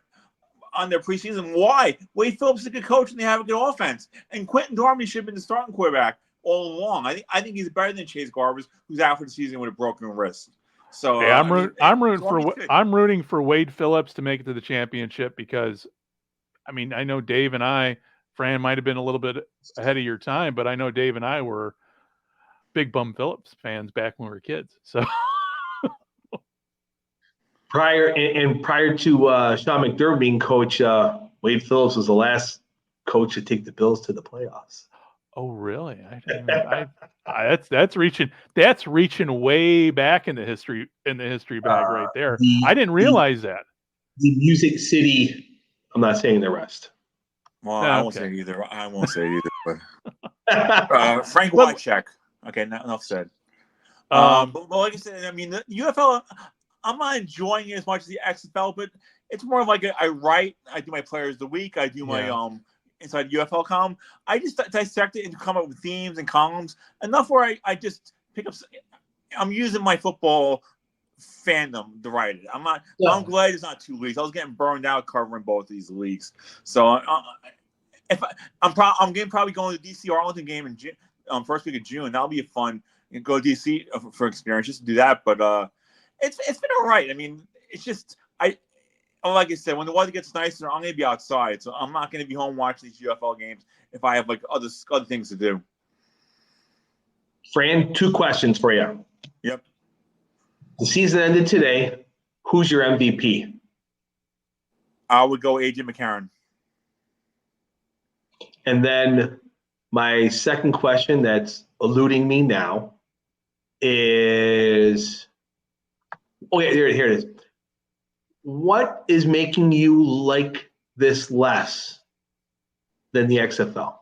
preseason. Why? Wade Phillips is a good coach and they have a good offense. And Quentin Dormy should have been the starting quarterback all along. I think he's better than Chase Garbers, who's out for the season with a broken wrist. So I'm rooting for Wade Phillips to make it to the championship, because I know Dave and Fran might have been a little bit ahead of your time, but I know Dave and I were big Bum Phillips fans back when we were kids. So Prior to Sean McDermott being coach, Wade Phillips was the last coach to take the Bills to the playoffs. Oh, really? I didn't even, that's reaching way back in the history bag right there. I didn't realize that. The Music City. I'm not saying the rest. Well, I won't say it either. But Frank Wycheck. Okay, enough said. But like I said, I mean, the UFL, I'm not enjoying it as much as the XFL, but it's more of like I do my players of the week, I do my inside UFL column. I just dissect it and come up with themes and columns enough where I just pick up. I'm using my football fandom to write it. I'm not. Yeah. I'm glad it's not 2 leagues. I was getting burned out covering both of these leagues. So I'm probably going to the DC Arlington game in first week of June. That'll be fun. You go to DC for experience, just to do that. But it's been all right. I mean, it's just like I said, when the weather gets nicer, I'm going to be outside. So I'm not going to be home watching these UFL games if I have like other things to do. Fran, 2 questions for you. Yep. The season ended today. Who's your MVP? I would go AJ McCarron. And then my second question that's eluding me now is, here it is. What is making you like this less than the XFL?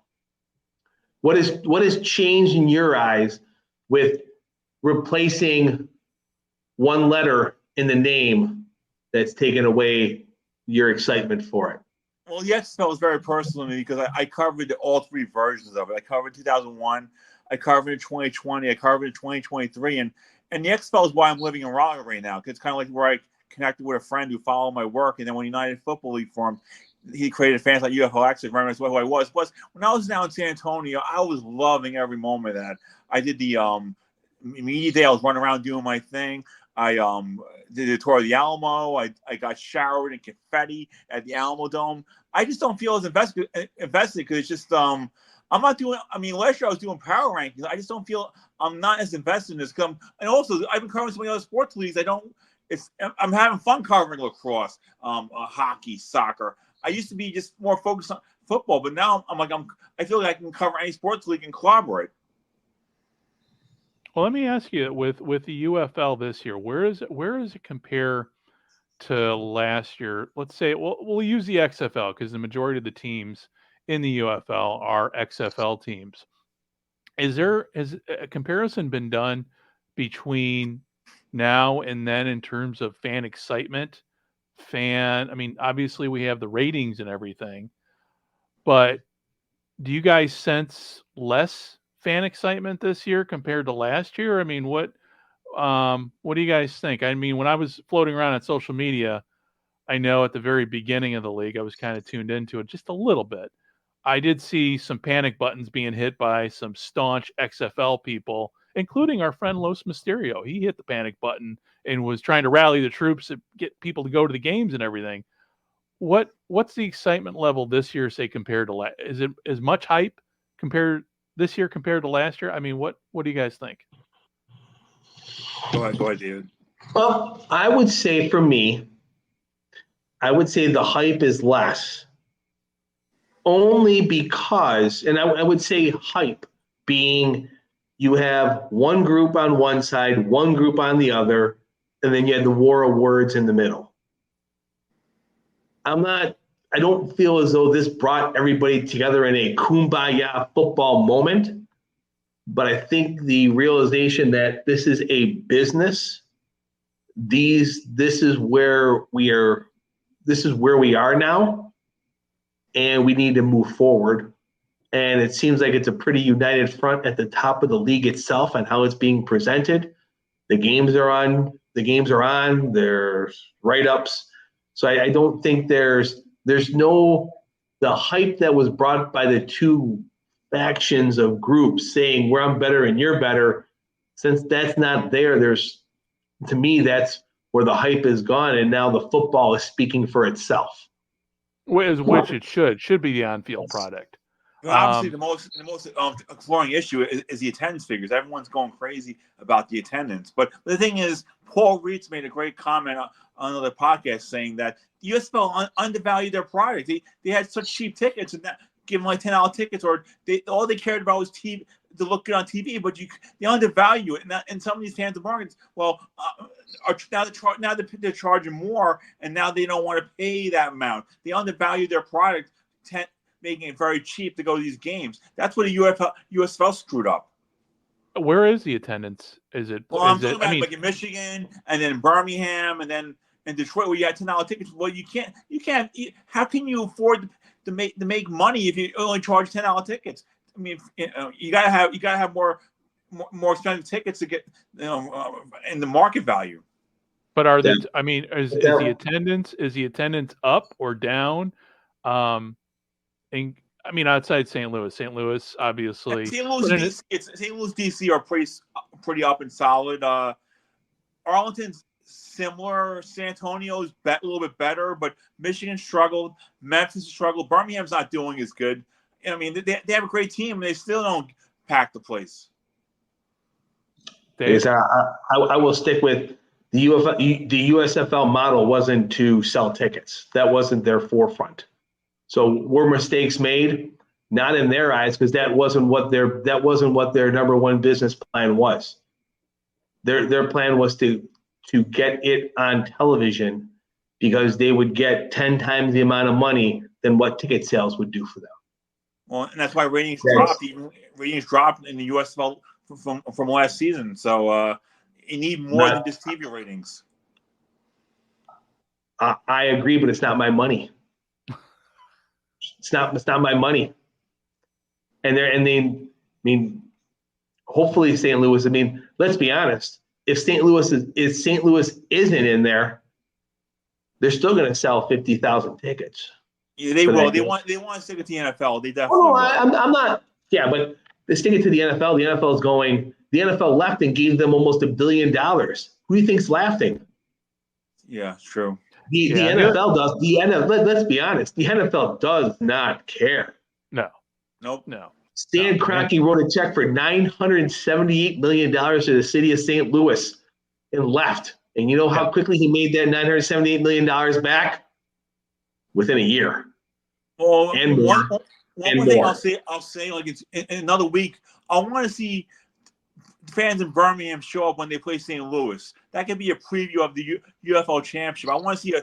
What has changed in your eyes with replacing one letter in the name that's taken away your excitement for it? Well, the XFL was very personal to me because I covered all 3 versions of it. I covered 2001, I covered in 2020, I covered in 2023, and the XFL is why I'm living in Raleigh right now. Because it's kind of like where I connected with a friend who followed my work, and then when United Football League formed, he created fans like UFL. Actually, very much who I was when I was down in San Antonio. I was loving every moment of that. I did the media day. I was running around doing my thing. I did a tour of the Alamo. I got showered in confetti at the Alamo Dome. I just don't feel as invested because it's just I'm not doing. I mean, last year I was doing power rankings. I just don't feel I'm not as invested in this. And also, I've been covering so many other sports leagues. I'm having fun covering lacrosse, hockey, soccer. I used to be just more focused on football, but now I feel like I can cover any sports league and collaborate. Well, let me ask you, with the UFL this year, where does it compare to last year? Let's say, we'll use the XFL because the majority of the teams in the UFL are XFL teams. Has a comparison been done between now and then in terms of fan excitement? I mean, obviously we have the ratings and everything, but do you guys sense less fan excitement this year compared to last year? I mean, what do you guys think? I mean, when I was floating around on social media, I know at the very beginning of the league, I was kind of tuned into it just a little bit. I did see some panic buttons being hit by some staunch XFL people, including our friend Los Mysterio. He hit the panic button and was trying to rally the troops to get people to go to the games and everything. What's the excitement level this year, say, compared to is it as much hype compared this year compared to last year? I mean, what do you guys think? Go ahead, David. Well, I would say for me, the hype is less. Only because, and I would say hype being you have one group on one side, one group on the other, and then you had the war of words in the middle. I don't feel as though this brought everybody together in a kumbaya football moment, but I think the realization that this is a business, this is where we are now, and we need to move forward. And it seems like it's a pretty united front at the top of the league itself on how it's being presented. The games are on. There's write-ups. So I don't think there's the hype that was brought by the 2 factions of groups saying, well, I'm better and you're better. Since that's not there, to me, that's where the hype is gone. And now the football is speaking for itself. Which it should be the on-field product. Obviously, the most exploring issue is the attendance figures. Everyone's going crazy about the attendance. But the thing is, Paul Reitz made a great comment on another podcast saying that the USFL undervalued their product. They had such cheap tickets and give them like $10 tickets, or all they cared about was TV, to look good on TV. But they undervalue it, and some of these fans of markets, now they're charging more, and now they don't want to pay that amount. They undervalue their product, making it very cheap to go to these games. That's what the USFL screwed up. Where is the attendance? Is it? Well, I'm talking about like in Michigan, and then in Birmingham, and then in Detroit, where you had $10 tickets. Well, you can't. How can you afford to make money if you only charge $10 tickets? I mean, you gotta have more expensive tickets to get in the market value. But are they? I mean, is the attendance up or down? And I mean, outside St. Louis, obviously. St. Louis, DC are pretty up and solid. Arlington's similar. San Antonio's a little bit better, but Michigan struggled. Memphis struggled. Birmingham's not doing as good. I mean, they have a great team, and they still don't pack the place. I will stick with the USFL model wasn't to sell tickets. That wasn't their forefront. So were mistakes made? Not in their eyes, because that wasn't what their number one business plan was. Their plan was to get it on television, because they would get 10 times the amount of money than what ticket sales would do for them. Well, and that's why ratings dropped. Ratings dropped in the USFL from last season. So you need more than just TV ratings. I agree, but it's not my money. It's not my money. And hopefully St. Louis. I mean, let's be honest. If St. Louis isn't in there, they're still going to sell 50,000 tickets. Yeah, they will. They want to stick it to the NFL. They definitely. Oh, I'm not. Yeah, but they stick it to the NFL. The NFL is going. The NFL left and gave them almost $1 billion. Who do you think's laughing? Yeah, it's true. The NFL does. The NFL. Let's be honest. The NFL does not care. No. Nope. No. Stan Kroenke wrote a check for $978 million to the city of St. Louis and left. And you know how quickly he made that $978 million back? Within a year. Well, and one thing more. I'll say like it's in another week. I want to see fans in Birmingham show up when they play St. Louis. That could be a preview of the UFL Championship. I want to see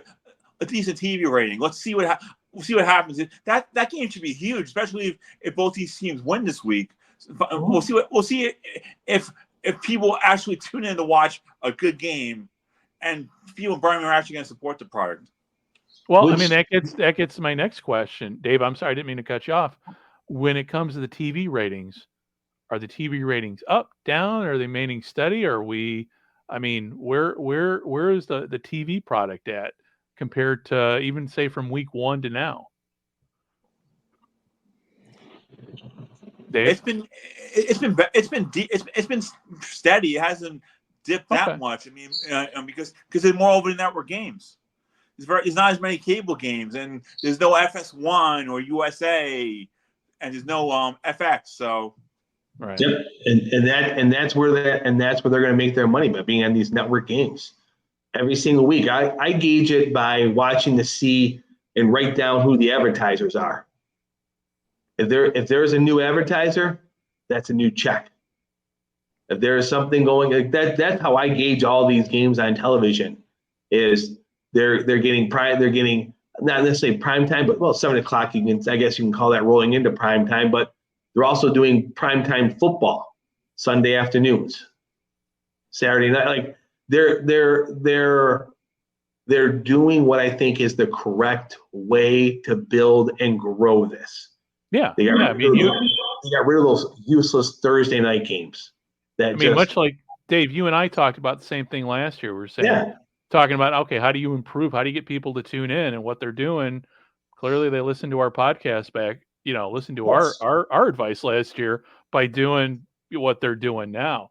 a decent TV rating. Let's see what happens. That game should be huge, especially if both these teams win this week. We'll see if people actually tune in to watch a good game, and people in Birmingham are actually going to support the product. Well, I mean, that gets to my next question. Dave, I'm sorry, I didn't mean to cut you off. When it comes to the TV ratings, are the TV ratings up, down? Are they remaining steady? Or where is the TV product at compared to even say from week 1 to now? Dave? It's been steady. It hasn't dipped that much. I mean, because there's more over the network games. There's not as many cable games, and there's no FS1 or USA, and there's no FX. So, right. Yep. And that's where they're going to make their money, by being on these network games every single week. I gauge it by watching to see and write down who the advertisers are. If there's a new advertiser, that's a new check. If there is something going like that, that's how I gauge all these games on television. Is they're getting not necessarily prime time, but 7 o'clock. I guess you can call that rolling into prime time. But they're also doing prime time football Sunday afternoons, Saturday night. Like they're doing what I think is the correct way to build and grow this. Yeah, they got rid of those useless Thursday night games. Much like Dave, you and I talked about the same thing last year. We were saying. Talking about, okay, how do you improve? How do you get people to tune in? And what they're doing, clearly they listened to our podcast back, listen to our advice last year by doing what they're doing now.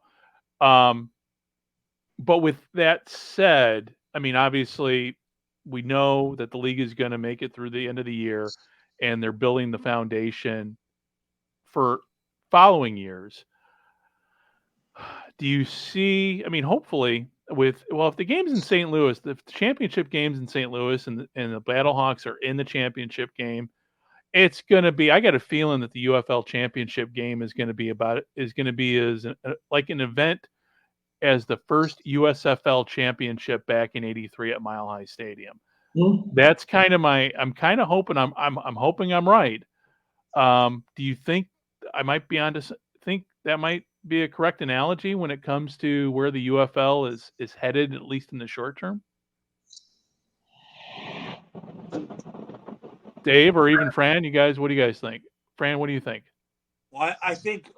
But with that said, I mean, obviously we know that the league is going to make it through the end of the year, and they're building the foundation for following years, do you see, I mean, hopefully if the game's in St. Louis, the championship game's in St. Louis and the Battlehawks are in the championship game, it's going to be, I got a feeling that the UFL championship game is going to be like an event as the first USFL championship back in '83 at Mile High Stadium. Mm-hmm. That's kind of I'm kind of hoping I'm hoping I'm right. Do you think I might be on to think that might be a correct analogy when it comes to where the UFL is headed, at least in the short term? Dave or even Fran, you guys, what do you guys think? Fran, what do you think? Well, I think,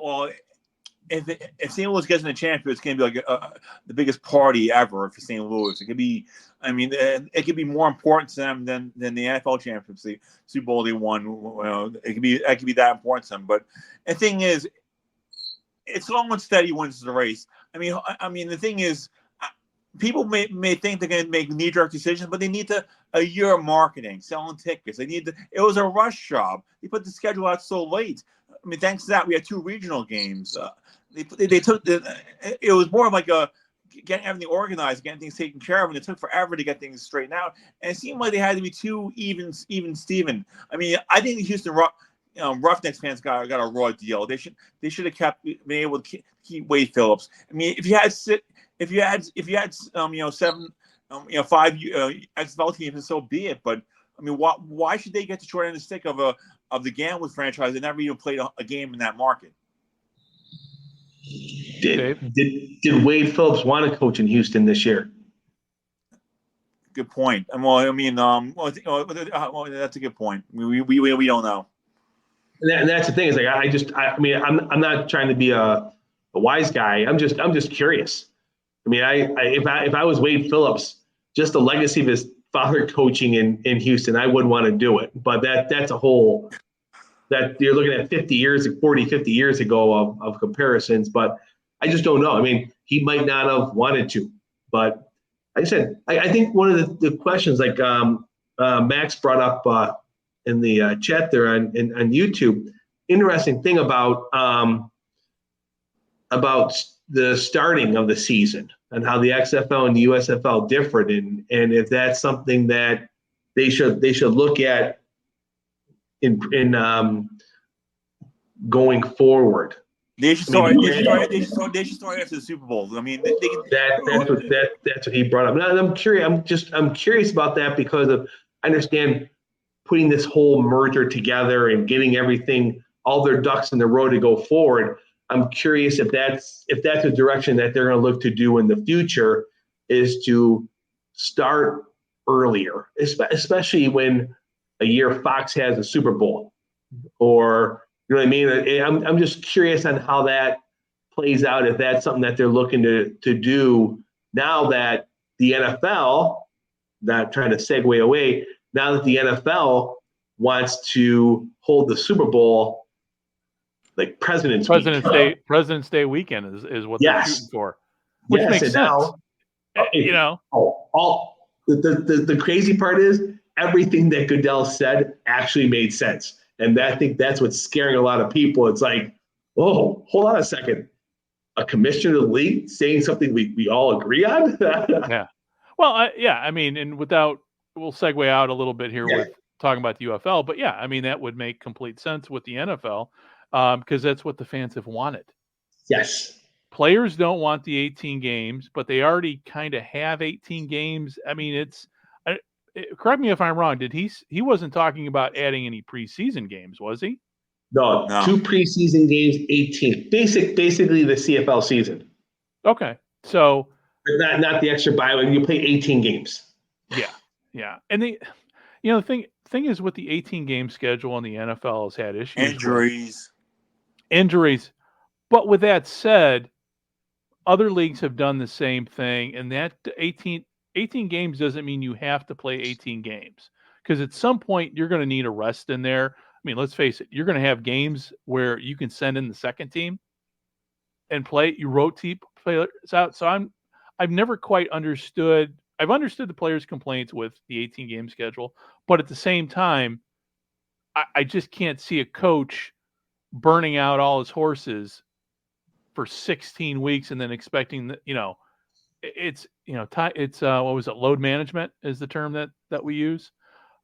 if St. Louis gets in the championship, it's going to be like the biggest party ever for St. Louis. It could be, I mean, it could be more important to them than the NFL championship, the Super Bowl they won. It could be that important to them. But the thing is, it's long and steady wins the race. I mean, the thing is, people may think they're going to make knee-jerk decisions, but they need a year of marketing, selling tickets. It was a rush job. They put the schedule out so late. I mean, thanks to that, we had 2 regional games. They took it was more of like getting everything organized, getting things taken care of, and it took forever to get things straightened out. And it seemed like they had to be too even Steven. I mean, I think the Houston Roughnecks fans got a raw deal. They should have been able to keep Wade Phillips. I mean, if you had 7 5 XFL teams, and so be it. But I mean, why should they get the short end of the stick of the Gambling franchise and never even played a game in that market? Did Wade Phillips want to coach in Houston this year? Good point. That's a good point. We don't know. And that's the thing is, like, I'm not trying to be a wise guy. I'm just curious. I mean, if I was Wade Phillips, just the legacy of his father coaching in Houston, I would want to do it. But that's a whole, that you're looking at 50 years ago of comparisons. But I just don't know. I mean, he might not have wanted to. But like I said, I think one of the questions, like Max brought up in the chat there on YouTube, interesting thing about the starting of the season and how the XFL and the USFL differed, and if that's something that they should look at in going forward. They should start after the Super Bowl. I mean, that's what he brought up. And I'm curious. I'm curious about that because I understand putting this whole merger together and getting everything, all their ducks in the row to go forward. I'm curious if that's a direction that they're going to look to do in the future, is to start earlier, especially when a year Fox has a Super Bowl, or you know what I mean. I'm just curious on how that plays out, if that's something that they're looking to do now that the NFL, not trying to segue away, now that the NFL wants to hold the Super Bowl like President's Day weekend is what they're shooting for, which makes sense. Now, the crazy part is everything that Goodell said actually made sense, and I think that's what's scaring a lot of people. It's like, oh, hold on a second, a commissioner of the league saying something we all agree on. Yeah, well, I mean, and we'll segue out a little bit here with talking about the UFL, but yeah, I mean, that would make complete sense with the NFL. Because that's what the fans have wanted. Yes. Players don't want the 18 games, but they already kind of have 18 games. I mean, correct me if I'm wrong. He wasn't talking about adding any preseason games, was he? No. 2 preseason games, 18. Basically the CFL season. Okay. So not the extra bye week. You play 18 games. Yeah. And the thing is, with the 18 game schedule, and the NFL has had issues. Injuries. But with that said, other leagues have done the same thing, and that 18 games doesn't mean you have to play 18 games, because at some point you're going to need a rest in there. I mean, let's face it, you're going to have games where you can send in the second team and play. You rotate players out. So I've never quite understood. I've understood the players' complaints with the 18 game schedule, but at the same time, I just can't see a coach burning out all his horses for 16 weeks and then expecting that, it's what was it? Load management is the term that we use.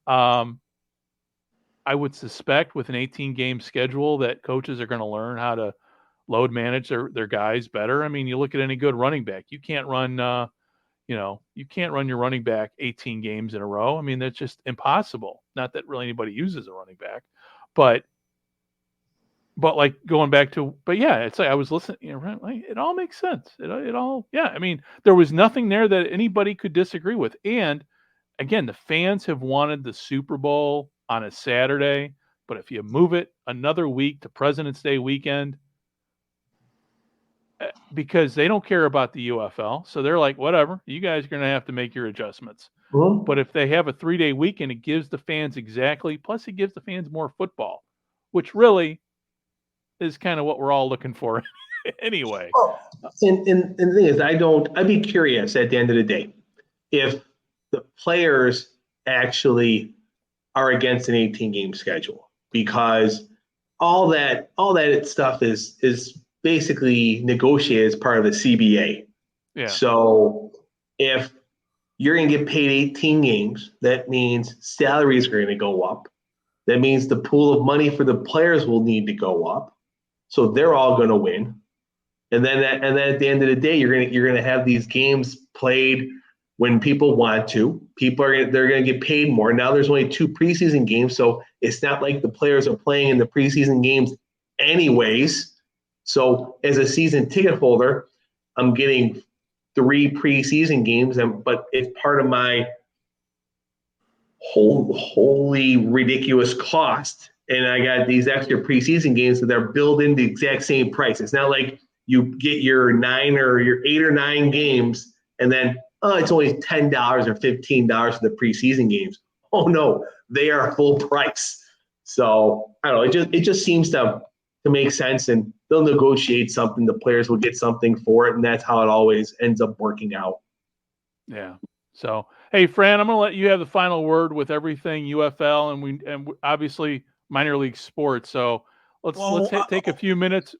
I would suspect with an 18 game schedule that coaches are going to learn how to load manage their guys better. I mean, you look at any good running back, you can't run your running back 18 games in a row. I mean, that's just impossible. Not that really anybody uses a running back, but like going back to, but yeah, it's like I was listening, like, it all makes sense. It all, yeah. I mean, there was nothing there that anybody could disagree with. And again, the fans have wanted the Super Bowl on a Saturday, but if you move it another week to President's Day weekend, because they don't care about the UFL, so they're like, whatever, you guys are going to have to make your adjustments. Mm-hmm. But if they have a 3-day weekend, it gives the fans plus it gives the fans more football, which really is kind of what we're all looking for anyway. Oh, and the thing is, I'd be curious at the end of the day if the players actually are against an 18 game schedule, because all that stuff is basically negotiated as part of the CBA. Yeah. So if you're going to get paid 18 games, that means salaries are going to go up. That means the pool of money for the players will need to go up. So they're all going to win. And then at the end of the day, you're going to have these games played when people want to. They're going to get paid more. Now there's only 2 preseason games, so it's not like the players are playing in the preseason games anyways. So as a season ticket holder, I'm getting 3 preseason games, but it's part of my wholly ridiculous cost. And I got these extra preseason games that are billed in the exact same price. It's not like you get your 9 or your 8 or 9 games and then, it's only $10 or $15 for the preseason games. Oh no, they are full price. So I don't know. It just seems to make sense, and they'll negotiate something. The players will get something for it, and that's how it always ends up working out. Yeah. So, hey, Fran, I'm going to let you have the final word with everything UFL and obviously minor league sports. So let's take a few minutes.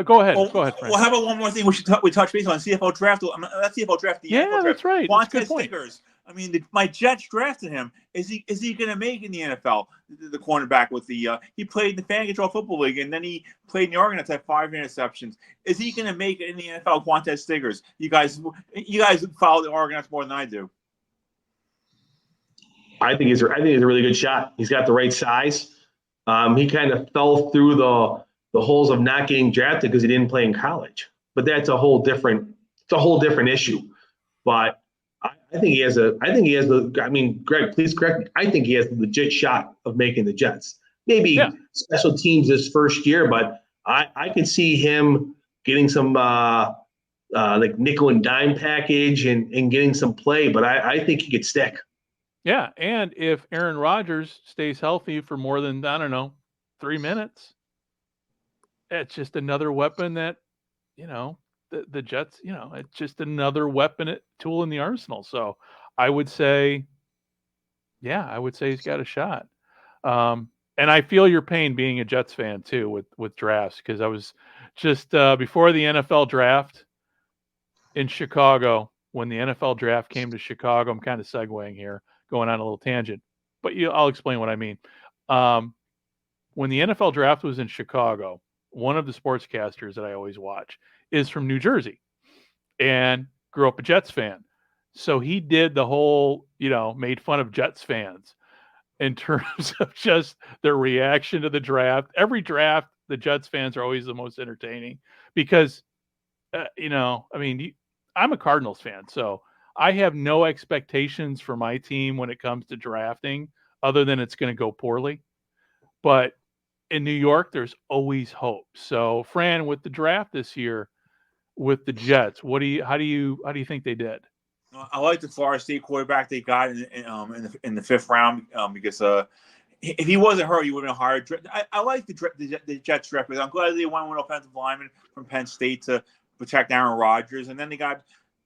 Go ahead. Go ahead, Fran. Well, how about one more thing we touch base on CFL draft? That's CFL draft. Yeah, NFL draft. That's right. Quantez Stickers. I mean, my Jets drafted him. Is he going to make in the NFL? The cornerback with he played in the Fan Control Football League, and then he played in the Argonauts, had 5 interceptions. Is he going to make it in the NFL? Quantez Stickers. You guys follow the Argonauts more than I do. I think he's a really good shot. He's got the right size. He kind of fell through the holes of not getting drafted because he didn't play in college. But that's a whole different issue. But I think he has Greg, please correct me. I think he has a legit shot of making the Jets. Maybe special teams his first year, but I can see him getting some like nickel and dime package and getting some play, but I think he could stick. Yeah, and if Aaron Rodgers stays healthy for more than, 3 minutes, it's just another weapon that, the Jets, it's just another tool in the arsenal. So I would say he's got a shot. And I feel your pain being a Jets fan too with drafts, because I was just before the NFL draft in Chicago, when the NFL draft came to Chicago, I'm kind of segueing here, going on a little tangent, but I'll explain what I mean. When the NFL draft was in Chicago, one of the sportscasters that I always watch is from New Jersey and grew up a Jets fan. So he did the whole, made fun of Jets fans in terms of just their reaction to the draft. Every draft, the Jets fans are always the most entertaining because, I'm a Cardinals fan, so I have no expectations for my team when it comes to drafting other than it's going to go poorly. But in New York, there's always hope. So, Fran, with the draft this year with the Jets, how do you think they did? I like the Florida State quarterback they got in the 5th round because if he wasn't hurt, he would have been hard. I like the Jets draft. I'm glad they won one offensive lineman from Penn State to protect Aaron Rodgers, and then they got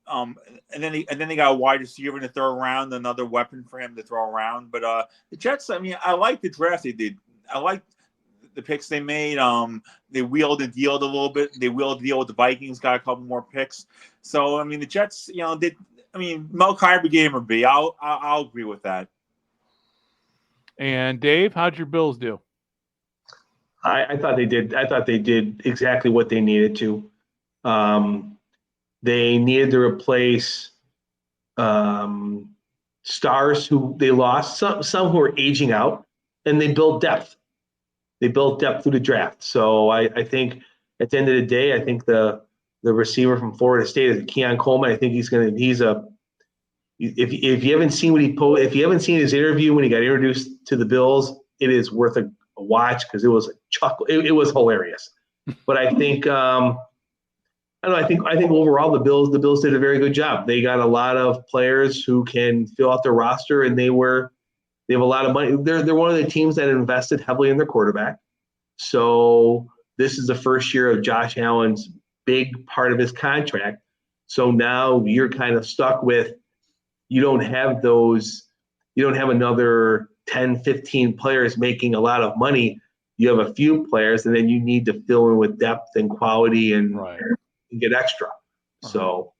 and then they got a wide receiver in the 3rd round, another weapon for him to throw around. But the Jets, I like the draft they did. I like the picks they made. They wheeled and dealed a little bit. They wheeled and dealed with the Vikings, got a couple more picks. So I mean, the Jets, Mel Kiper gave him a B. I'll agree with that. And Dave, how'd your Bills do? I thought they did. I thought they did exactly what they needed to. They needed to replace stars who they lost, some who are aging out, and they built depth. They built depth through the draft. So I think at the end of the day, I think the receiver from Florida State is Keon Coleman. I think if you haven't seen if you haven't seen his interview when he got introduced to the Bills, it is worth a watch because it was a chuckle. It was hilarious. But I think I think overall the Bills did a very good job. They got a lot of players who can fill out their roster, and they have a lot of money. They're one of the teams that invested heavily in their quarterback. So this is the first year of Josh Allen's big part of his contract. So now you're kind of stuck with you don't have another 10, 15 players making a lot of money. You have a few players, and then you need to fill in with depth and quality and get extra. So,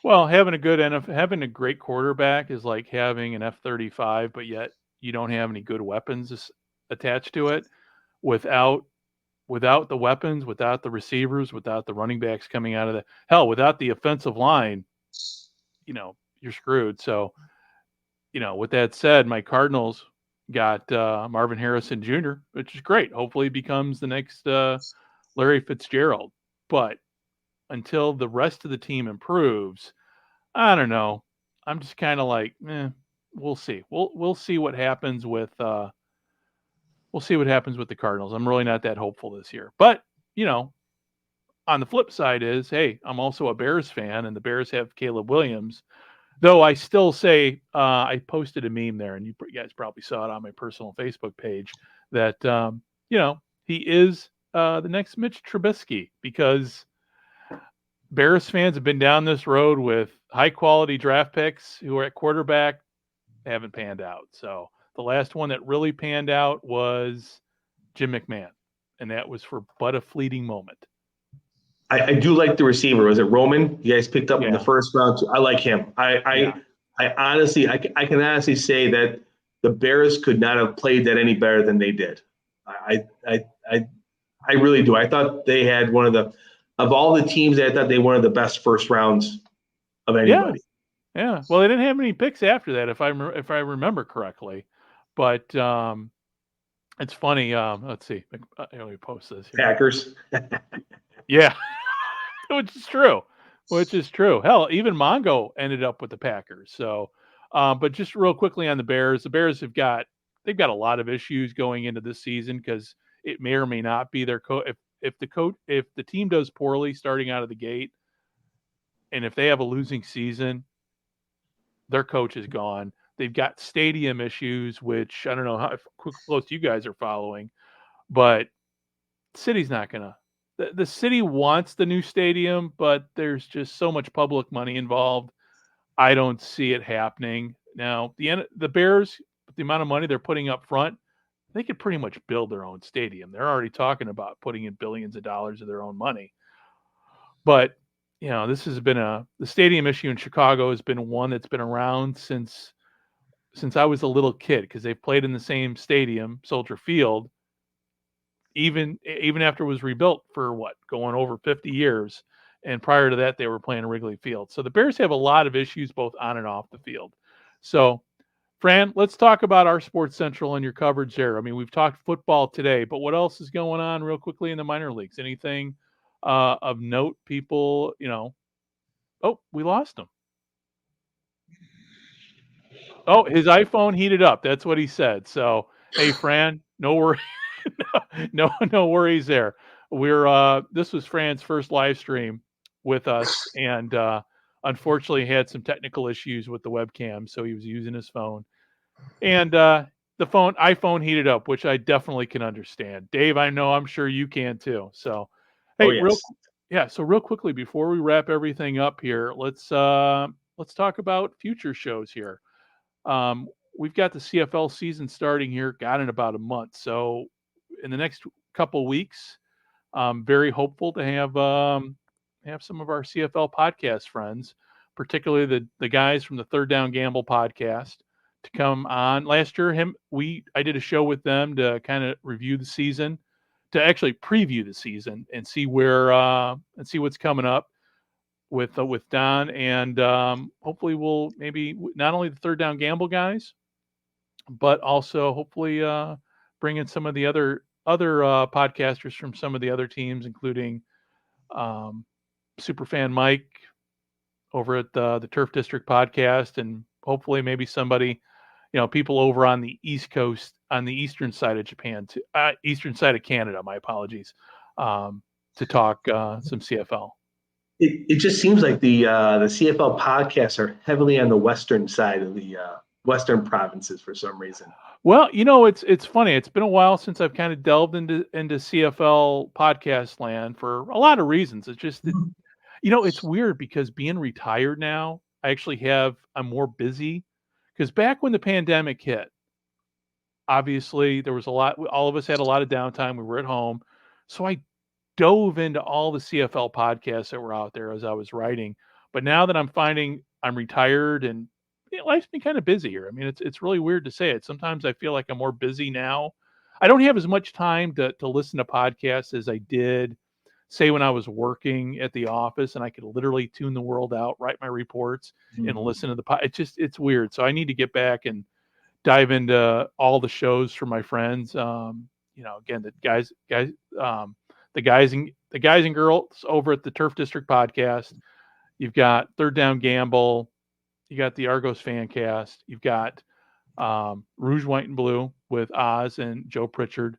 well, having a great quarterback is like having an F-35, but yet you don't have any good weapons attached to it. Without the weapons, without the receivers, without the running backs coming out of without the offensive line, you're screwed. So, with that said, my Cardinals got Marvin Harrison Jr., which is great. Hopefully he becomes the next Larry Fitzgerald. But until the rest of the team improves, I don't know. I'm just kind of like, we'll see. We'll see what happens with the Cardinals. I'm really not that hopeful this year. But, on the flip side is, hey, I'm also a Bears fan, and the Bears have Caleb Williams. Though I still say, I posted a meme there, and you guys probably saw it on my personal Facebook page, that, he is the next Mitch Trubisky, because Bears fans have been down this road with high-quality draft picks who are at quarterback, haven't panned out. So the last one that really panned out was Jim McMahon, and that was for but a fleeting moment. I do like the receiver. Was it Roman? You guys picked up in the first round. I like him. I can honestly say that the Bears could not have played that any better than they did. I really do. I thought they had of all the teams, I thought they one of the best first rounds of anybody. Yeah. Well, they didn't have any picks after that, if I remember correctly. But it's funny. Let's see. Let me post this here. Packers. Yeah. Which is true. Hell, even Mongo ended up with the Packers. So, but just real quickly on the Bears they've got a lot of issues going into this season, because it may or may not be their coach. If the team does poorly starting out of the gate, and if they have a losing season, their coach is gone. They've got stadium issues, which I don't know how close you guys are following, but the city's not gonna. The city wants the new stadium, but there's just so much public money involved. I don't see it happening. Now, the Bears, with the amount of money they're putting up front, they could pretty much build their own stadium. They're already talking about putting in billions of dollars of their own money. But, this has been the stadium issue in Chicago has been one that's been around since I was a little kid, because they've played in the same stadium, Soldier Field, even after it was rebuilt for going over 50 years. And prior to that, they were playing Wrigley Field. So the Bears have a lot of issues both on and off the field. So, Fran, let's talk about our Sports Central and your coverage there. I mean, we've talked football today, but what else is going on real quickly in the minor leagues? Anything of note, people, Oh, we lost him. Oh, his iPhone heated up. That's what he said. So, hey, Fran, no worries. No worries there. This was Fran's first live stream with us, and unfortunately had some technical issues with the webcam, so he was using his phone. And the iPhone heated up, which I definitely can understand. Dave, I'm sure you can too. So, hey, so real quickly before we wrap everything up here, let's talk about future shows here. We've got the CFL season starting here, in about a month. So in the next couple weeks, I'm very hopeful to have some of our CFL podcast friends, particularly the guys from the Third Down Gamble podcast, to come on. Last year, I did a show with them to kind of review the season, to actually preview the season and see what's coming up with Don, and hopefully we'll maybe not only the Third Down Gamble guys, but also hopefully bring in some of the other podcasters from some of the other teams, including Superfan Mike over at the Turf District podcast, and hopefully maybe somebody, people over on the East Coast, on the eastern side of Japan, eastern side of Canada, my apologies, to talk some CFL. It just seems like the CFL podcasts are heavily on the western side of the western provinces for some reason. Well, it's funny. It's been a while since I've kind of delved into CFL podcast land for a lot of reasons. It's just, it's weird because being retired now, I'm more busy, because back when the pandemic hit, obviously there was all of us had a lot of downtime. We were at home. So I dove into all the CFL podcasts that were out there as I was writing. But now that I'm finding I'm retired and life's been kind of busier. I mean, it's really weird to say it. Sometimes I feel like I'm more busy now. I don't have as much time to listen to podcasts as I did, say, when I was working at the office and I could literally tune the world out, write my reports, and listen to the it's weird. So I need to get back and dive into all the shows for my friends. Again, the guys and girls over at the Turf District podcast. You've got Third Down Gamble. You got the Argos Fancast. You've got Rouge, White, and Blue with Oz and Joe Pritchard.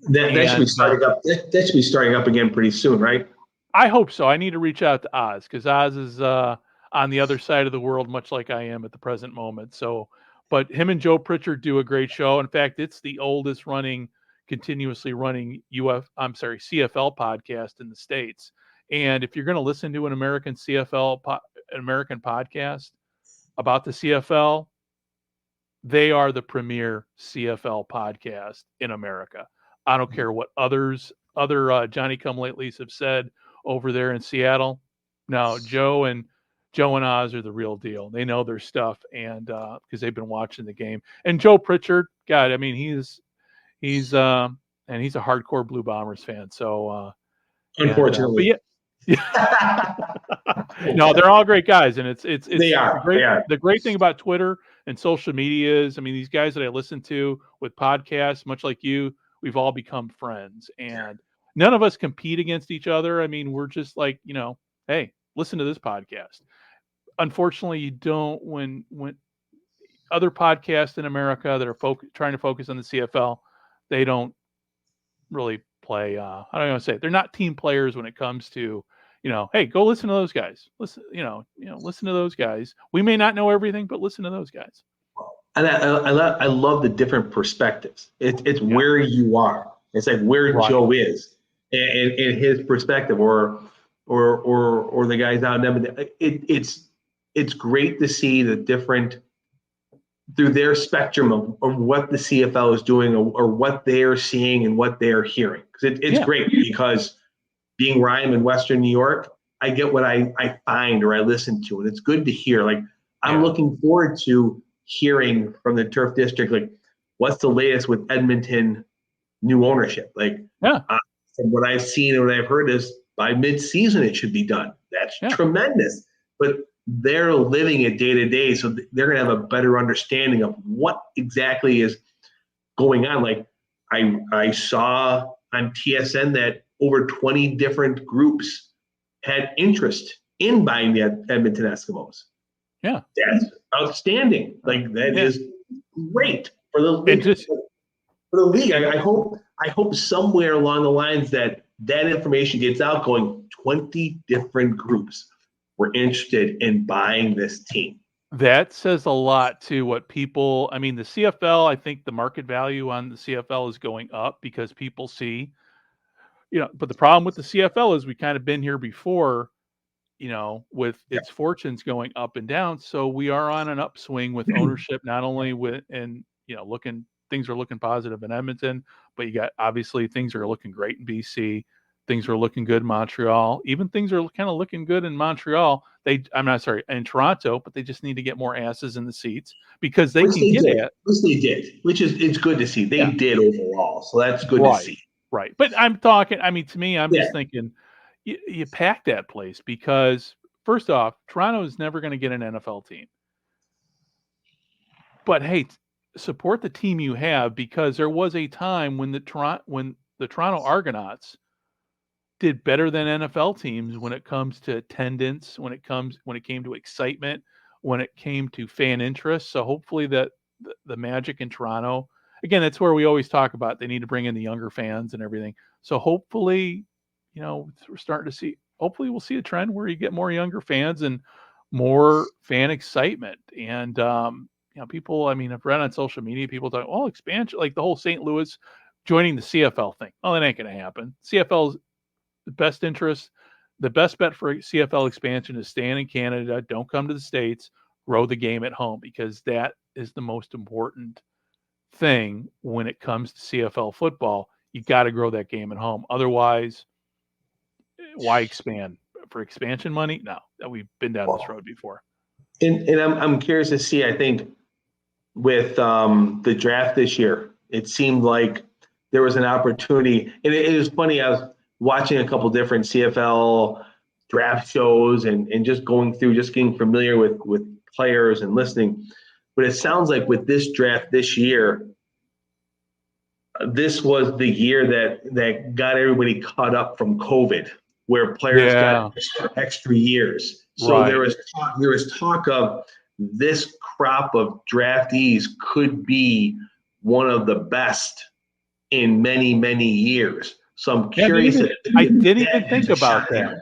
That should be starting up. That should be starting up again pretty soon, right? I hope so. I need to reach out to Oz, because Oz is on the other side of the world, much like I am at the present moment. So, but him and Joe Pritchard do a great show. In fact, it's the oldest continuously running CFL podcast in the States. And if you're going to listen to an American American podcast about the CFL, they are the premier CFL podcast in America. I don't care what other Johnny Come Latelys have said over there in Seattle. No, Joe and Oz are the real deal. They know their stuff, and because they've been watching the game. And Joe Pritchard, God, I mean, he's a hardcore Blue Bombers fan. So unfortunately, no, they're all great guys, and it's they are. The great thing about Twitter and social media is, I mean, these guys that I listen to with podcasts, much like you, we've all become friends, and none of us compete against each other. I mean, we're just like, hey, listen to this podcast. Unfortunately, you don't when other podcasts in America that are trying to focus on the CFL, they don't really play. I don't want to say it. They're not team players when it comes to, hey, go listen to those guys. Listen to those guys. We may not know everything, but listen to those guys. And I love the different perspectives. It's where you are. It's like where Joe is in his perspective, or the guys out in Edmonton. It's great to see the different through their spectrum of what the CFL is doing, or what they're seeing and what they're hearing. Because it's great, because being where I am in Western New York, I get what I find or I listen to, and it's good to hear. Like, I'm looking forward to hearing from the Turf District, like, what's the latest with Edmonton new ownership? Like, from what I've seen and what I've heard is by mid-season it should be done. That's tremendous. But they're living it day to day, so they're going to have a better understanding of what exactly is going on. Like, I saw on TSN that over 20 different groups had interest in buying the Edmonton Eskimos. Yeah, that's outstanding. Like, that is great for the league. I hope somewhere along the lines that information gets out, going 20 different groups were interested in buying this team. That says a lot to what people, I mean, the CFL, I think the market value on the CFL is going up because people see, but the problem with the CFL is we kind of been here before, with its fortunes going up and down. So we are on an upswing with ownership, not only things things are looking positive in Edmonton, but you got obviously things are looking great in BC. Things are looking good in Montreal. Even things are kind of looking good in Montreal. In Toronto, but they just need to get more asses in the seats because they can get it. Which they did, which is it's good to see. They did overall, so that's good to see. Right. But I'm talking, I mean, to me, I'm just thinking you pack that place because, first off, Toronto is never going to get an NFL team. But hey, support the team you have because there was a time when the Toronto Argonauts did better than NFL teams when it comes to attendance, when it came to excitement, when it came to fan interest. So hopefully that the Magic in Toronto, again, that's where we always talk about they need to bring in the younger fans and everything. So hopefully, we're starting to see, hopefully we'll see a trend where you get more younger fans and more fan excitement. And, people, I mean, I've read on social media, people talk, expansion, like the whole St. Louis joining the CFL thing. Oh, that ain't going to happen. CFL's the best interest. The best bet for CFL expansion is staying in Canada. Don't come to the States. Grow the game at home because that is the most important thing when it comes to CFL football. You got to grow that game at home. Otherwise, why expand? For expansion money? No, we've been down this road before. And I'm curious to see, I think, with the draft this year, it seemed like there was an opportunity. And it was funny, I was watching a couple different CFL draft shows and just going through, just getting familiar with players and listening. But it sounds like with this draft this year, this was the year that got everybody caught up from COVID, where players got extra years. So there was talk of this crop of draftees could be one of the best in many, many years. So I'm curious. I didn't even think about that.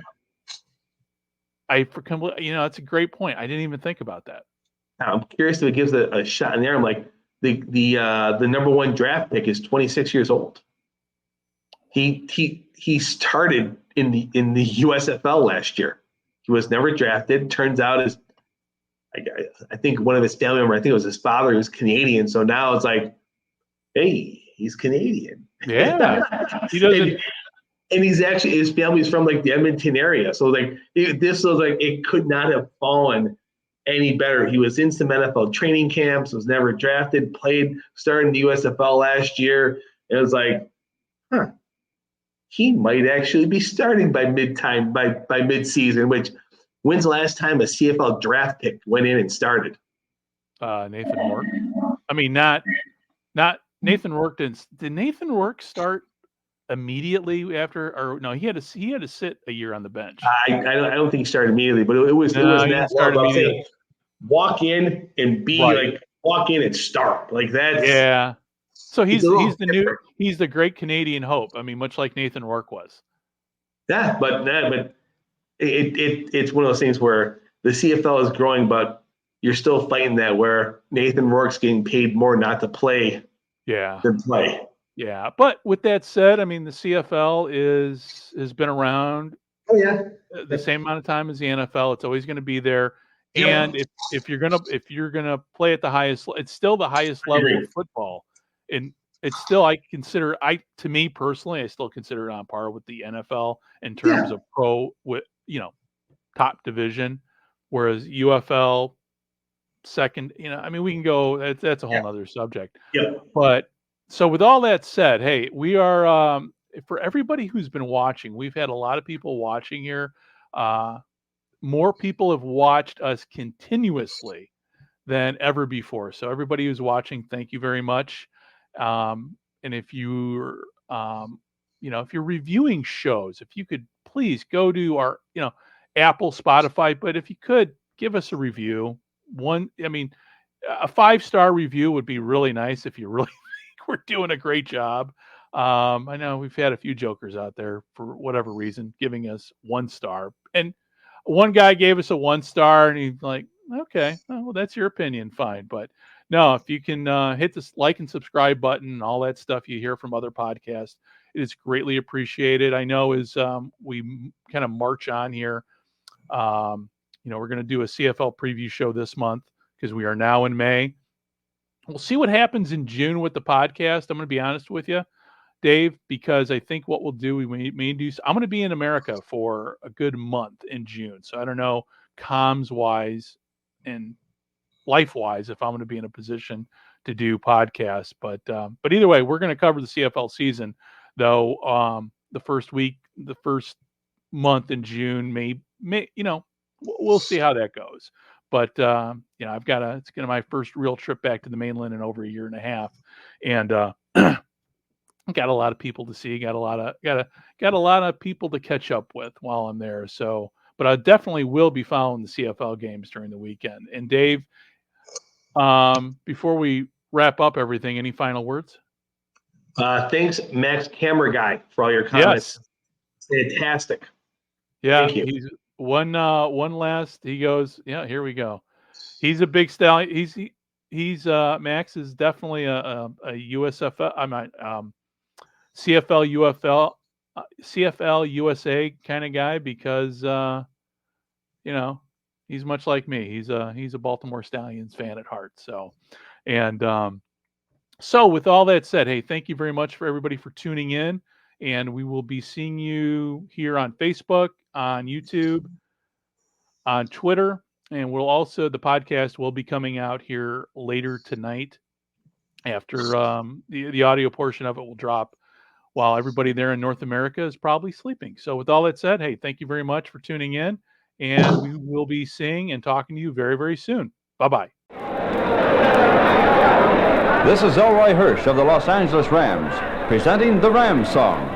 That's a great point. I didn't even think about that. I'm curious if it gives a shot in there. I'm like, the number one draft pick is 26 years old. He started in the USFL last year. He was never drafted. Turns out I think one of his family members, I think it was his father, was Canadian. So now it's like, hey, he's Canadian. Yeah. He doesn't. And he's actually, his family's from like the Edmonton area. So like this was like, it could not have fallen any better. He was in some NFL training camps, was never drafted, started in the USFL last year. It was like, he might actually be starting by mid-season, which when's the last time a CFL draft pick went in and started? Nathan Rourke. I mean, not Nathan Rourke. Did Nathan Rourke start immediately after, or no? He had to sit a year on the bench. I don't think he started immediately, but it was that. Started immediately. Walk in and walk in and start like that. Yeah. So he's the great Canadian hope. I mean, much like Nathan Rourke was. Yeah, but it's one of those things where the CFL is growing, but you're still fighting that where Nathan Rourke's getting paid more not to play than play. Yeah, but with that said, I mean, the CFL has been around the same amount of time as the NFL. It's always going to be there. Yep. And if you're gonna play at the highest, it's still the highest level of football. And it's still, to me personally, I still consider it on par with the NFL in terms of top division, whereas UFL second, I mean, we can go, that's a whole nother subject. Yeah. But so with all that said, hey, we are, for everybody who's been watching, we've had a lot of people watching here. More people have watched us continuously than ever before. So everybody who's watching, thank you very much. And if you're, if you're reviewing shows, if you could please go to our, Apple, Spotify, but if you could give us a review, a 5-star review would be really nice if you really think we're doing a great job. I know we've had a few jokers out there for whatever reason giving us 1 star, and one guy gave us a 1 star and he's like, okay, well, that's your opinion. Fine. But no, if you can hit this like and subscribe button, all that stuff you hear from other podcasts, it is greatly appreciated. I know as we kind of march on here, we're going to do a CFL preview show this month because we are now in May. we'll see what happens in June with the podcast. I'm going to be honest with you, Dave, because I think what we'll do, we may do. I'm going to be in America for a good month in June, so I don't know, comms wise and life wise, if I'm going to be in a position to do podcasts. But either way, we're going to cover the CFL season, though. The first month in June, may we'll see how that goes. But it's going to my first real trip back to the mainland in over a year and a half, and got a lot of people to see, got a lot of people to catch up with while I'm there. So, but I definitely will be following the CFL games during the weekend. And Dave, before we wrap up everything, any final words? Thanks, Max Camera Guy, for all your comments. Yes. Fantastic. Yeah, thank you. He's one last. He goes, yeah. Here we go. He's a big stallion. He's Max is definitely a USFL. CFL, CFL USA kind of guy because he's much like me. He's a Baltimore Stallions fan at heart. So, and so with all that said, hey, thank you very much for everybody for tuning in, and we will be seeing you here on Facebook, on YouTube, on Twitter, and the podcast will be coming out here later tonight after the audio portion of it will drop while everybody there in North America is probably sleeping. So with all that said, hey, thank you very much for tuning in, and we will be seeing and talking to you very, very soon. Bye-bye. This is Elroy Hirsch of the Los Angeles Rams, presenting the Rams song.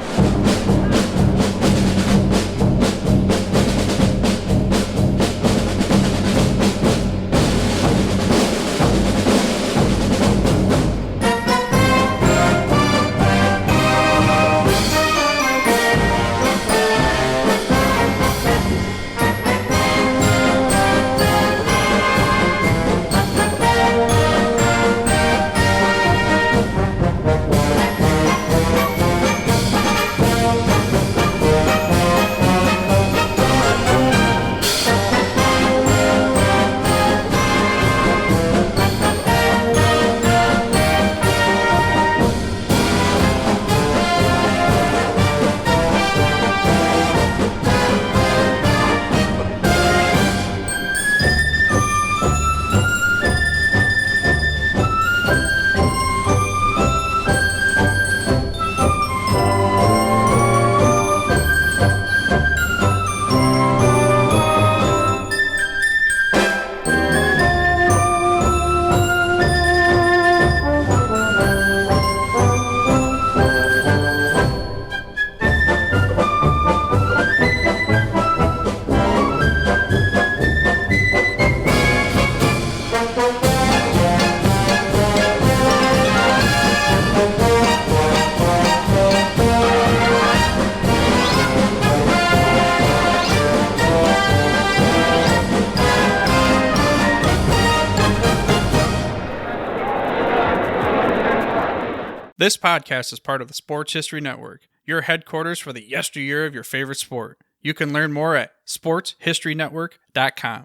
This podcast is part of the Sports History Network, your headquarters for the yesteryear of your favorite sport. You can learn more at sportshistorynetwork.com.